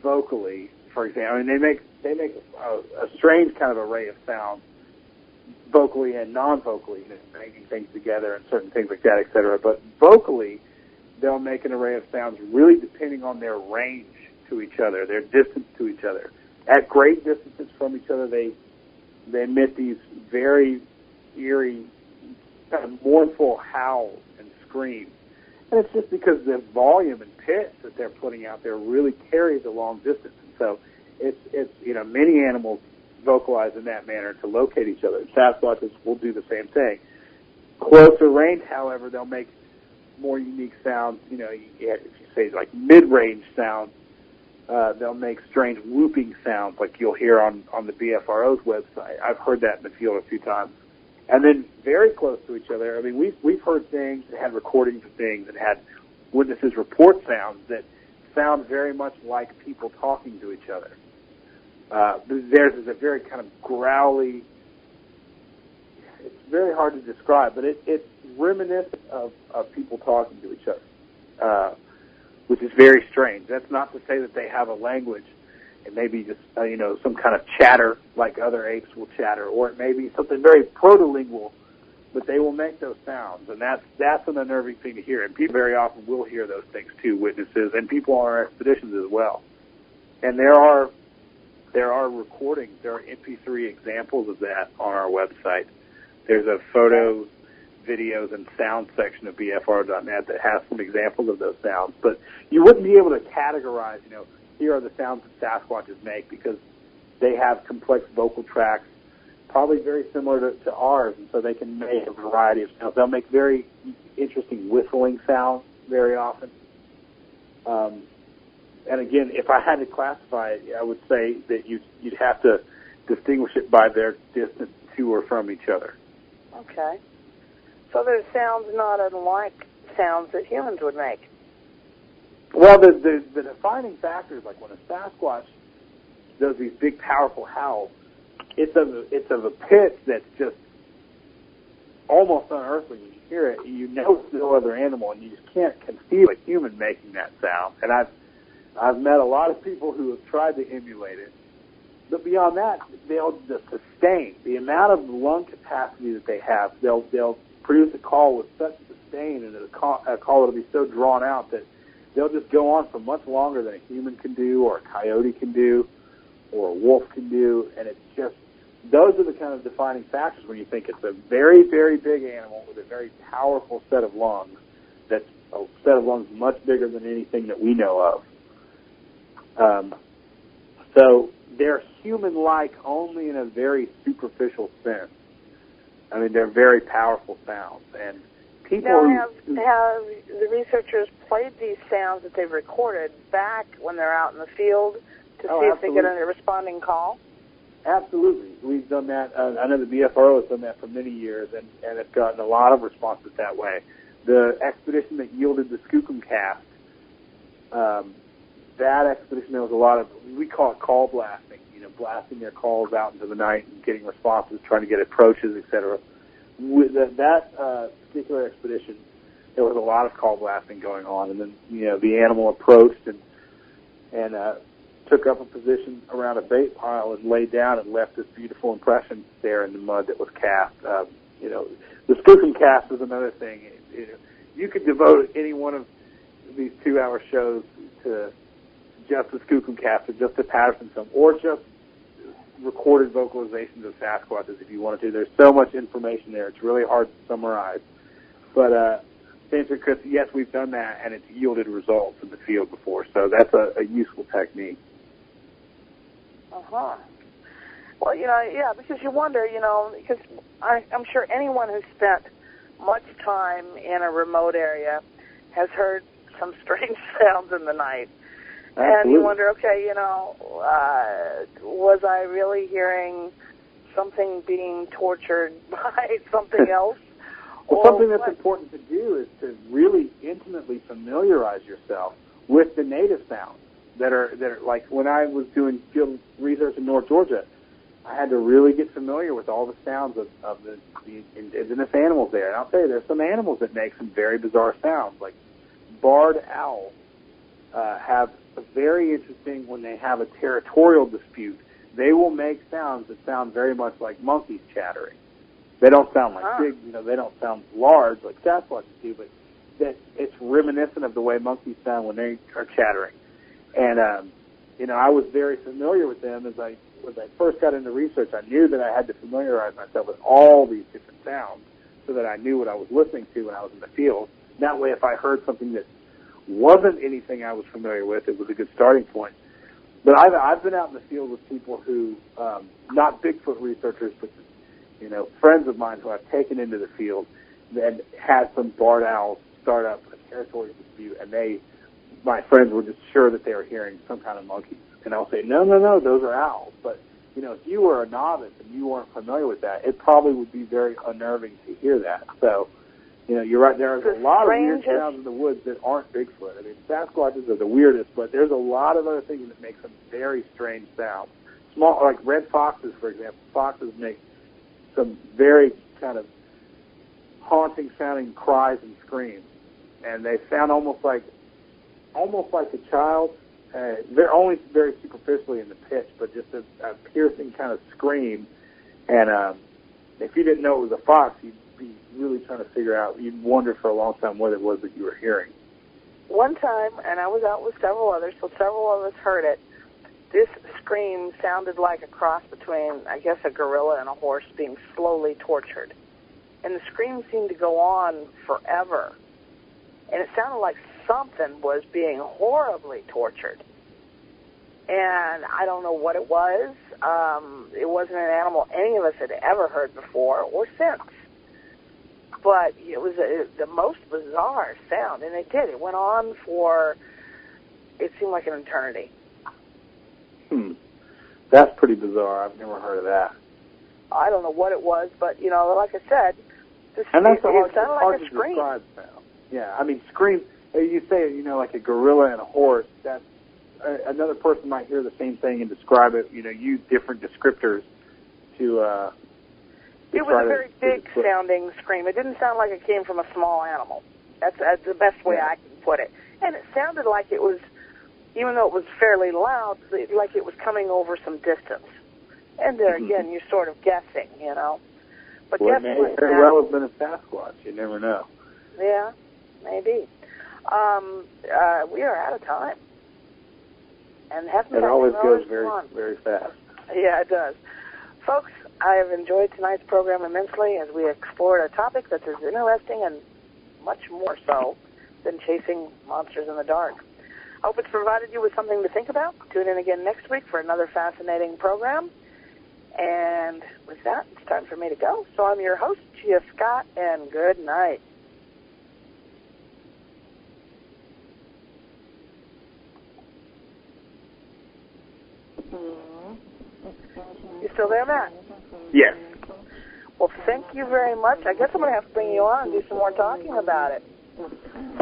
vocally. For example, I mean, they make a strange kind of array of sounds vocally and non-vocally, you know, banging things together and certain things like that, et cetera. But vocally, they'll make an array of sounds really depending on their range to each other, their distance to each other. At great distances from each other, they emit these very eerie, kind of mournful howls and screams. And it's just because the volume and pitch that they're putting out there really carries a long distance. And so it's you know, many animals vocalize in that manner to locate each other. Sasquatches will do the same thing. Closer range, however, they'll make more unique sounds. You know, if you say like mid-range sounds, they'll make strange whooping sounds like you'll hear on the BFRO's website. I've heard that in the field a few times. And then very close to each other, I mean, we've heard things that had recordings of things that had witnesses report sounds that sound very much like people talking to each other. Theirs is a very kind of growly. It's very hard to describe, but it's reminiscent of people talking to each other, which is very strange. That's not to say that they have a language. It may be just some kind of chatter like other apes will chatter, or it may be something very protolingual, but they will make those sounds, and that's an unnerving thing to hear. And people very often will hear those things too, witnesses and people on our expeditions as well. And there are recordings, there are MP3 examples of that on our website. There's a photos, videos, and sound section of BFR.net that has some examples of those sounds. But you wouldn't be able to categorize, here are the sounds that Sasquatches make, because they have complex vocal tracts, probably very similar to ours, and so they can make a variety of sounds. They'll make very interesting whistling sounds very often. And again, if I had to classify it, I would say that you'd have to distinguish it by their distance to or from each other. Okay. So there's sounds not unlike sounds that humans would make. Well, the defining factors, like when a Sasquatch does these big, powerful howls, it's of a pitch that's just almost unearthly. When you hear it, you know it's no other animal, and you just can't conceive a human making that sound. And I've met a lot of people who have tried to emulate it, but beyond that, they'll just sustain the amount of lung capacity that they have. They'll produce a call with such sustain, and a call that'll be so drawn out that they'll just go on for much longer than a human can do, or a coyote can do, or a wolf can do. And it's just, those are the kind of defining factors when you think it's a very, very big animal with a very powerful set of lungs. That's a set of lungs much bigger than anything that we know of. So they're human-like only in a very superficial sense. I mean, they're very powerful sounds. And people have the researchers played these sounds that they've recorded back when they're out in the field to see if they get a responding call? Absolutely. We've done that. I know the BFRO has done that for many years, and it's gotten a lot of responses that way. The expedition that yielded the Skookum cast, that expedition, there was a lot of, we call it call blasting, blasting their calls out into the night and getting responses, trying to get approaches, etc. With that particular expedition, there was a lot of call blasting going on, and then the animal approached and took up a position around a bait pile and laid down and left this beautiful impression there in the mud that was cast. The Skookum cast is another thing. You could devote any one of these 2-hour shows to just the Skookum cast, or just the Patterson film, or just recorded vocalizations of Sasquatches if you wanted to. There's so much information there. It's really hard to summarize. But to answer Chris, yes, we've done that, and it's yielded results in the field before. So that's a useful technique. Uh-huh. Well, because you wonder, because I'm sure anyone who's spent much time in a remote area has heard some strange sounds in the night. Absolutely. And you wonder, okay, was I really hearing something being tortured by something else? Well, something that's important to do is to really intimately familiarize yourself with the native sounds that are like when I was doing field research in North Georgia, I had to really get familiar with all the sounds of the indigenous animals there. And I'll tell you, there's some animals that make some very bizarre sounds, like barred owls have a very interesting, when they have a territorial dispute, they will make sounds that sound very much like monkeys chattering. They don't sound like big, they don't sound large like Sasquatches do, but that it's reminiscent of the way monkeys sound when they are chattering. And, I was very familiar with them as I first got into research. I knew that I had to familiarize myself with all these different sounds so that I knew what I was listening to when I was in the field. That way, if I heard something that wasn't anything I was familiar with, it was a good starting point. But I've been out in the field with people who, not Bigfoot researchers, but friends of mine who I've taken into the field and had some barred owls start up a territorial dispute, and my friends were just sure that they were hearing some kind of monkeys. And I'll say, no, those are owls. But, if you were a novice and you weren't familiar with that, it probably would be very unnerving to hear that. So, you're right, there's a lot of weird sounds in the woods that aren't Bigfoot. I mean, Sasquatches are the weirdest, but there's a lot of other things that make some very strange sounds. small, like red foxes, for example. Foxes make some very kind of haunting-sounding cries and screams, and they sound almost like a child. They're only very superficially in the pitch, but just a piercing kind of scream. And if you didn't know it was a fox, you'd be really trying to figure out. You'd wonder for a long time what it was that you were hearing. One time, and I was out with several others, so several of us heard it. This scream sounded like a cross between, I guess, a gorilla and a horse being slowly tortured. And the scream seemed to go on forever. And it sounded like something was being horribly tortured. And I don't know what it was. It wasn't an animal any of us had ever heard before or since. But it was the most bizarre sound, and it did. It went on for, it seemed like an eternity. That's pretty bizarre. I've never heard of that. I don't know what it was, but, you know, like I said, it sounded like a scream. Describe sound. Yeah, I mean, scream, you say, you know, like a gorilla and a horse, that's, another person might hear the same thing and describe it, you know, use different descriptors to it was a very big-sounding scream. It didn't sound like it came from a small animal. That's the best way I can put it. And it sounded like it was, even though it was fairly loud, like it was coming over some distance. And there again, you're sort of guessing, you know. But well, it may very well have been a Sasquatch. You never know. Yeah, maybe. We are out of time. And it always goes very, very fast. Yeah, it does. Folks, I have enjoyed tonight's program immensely as we explored a topic that's as interesting and much more so than chasing monsters in the dark. I hope it's provided you with something to think about. Tune in again next week for another fascinating program. And with that, it's time for me to go. So I'm your host, Gia Scott, and good night. You still there, Matt? Yes. Well, thank you very much. I guess I'm going to have to bring you on and do some more talking about it.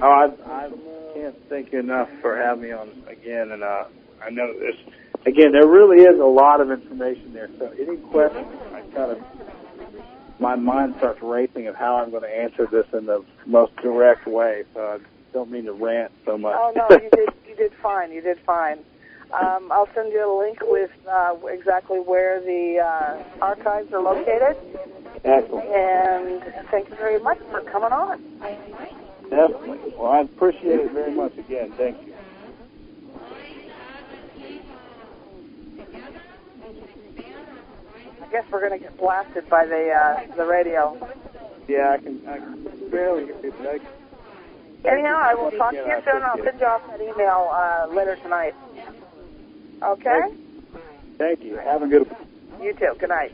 Oh, I can't thank you enough for having me on again. And I know this, again, there really is a lot of information there. So any questions, my mind starts racing of how I'm going to answer this in the most direct way. So I don't mean to rant so much. Oh, no, you did fine. You did fine. I'll send you a link with exactly where the archives are located. Excellent. And thank you very much for coming on. Definitely. Well, I appreciate it very much again. Thank you. I guess we're going to get blasted by the radio. Yeah, I can barely get it. Anyhow, I will talk to you soon. I'll send you off that email later tonight. Okay? Thank you. Have a good one. You too. Good night.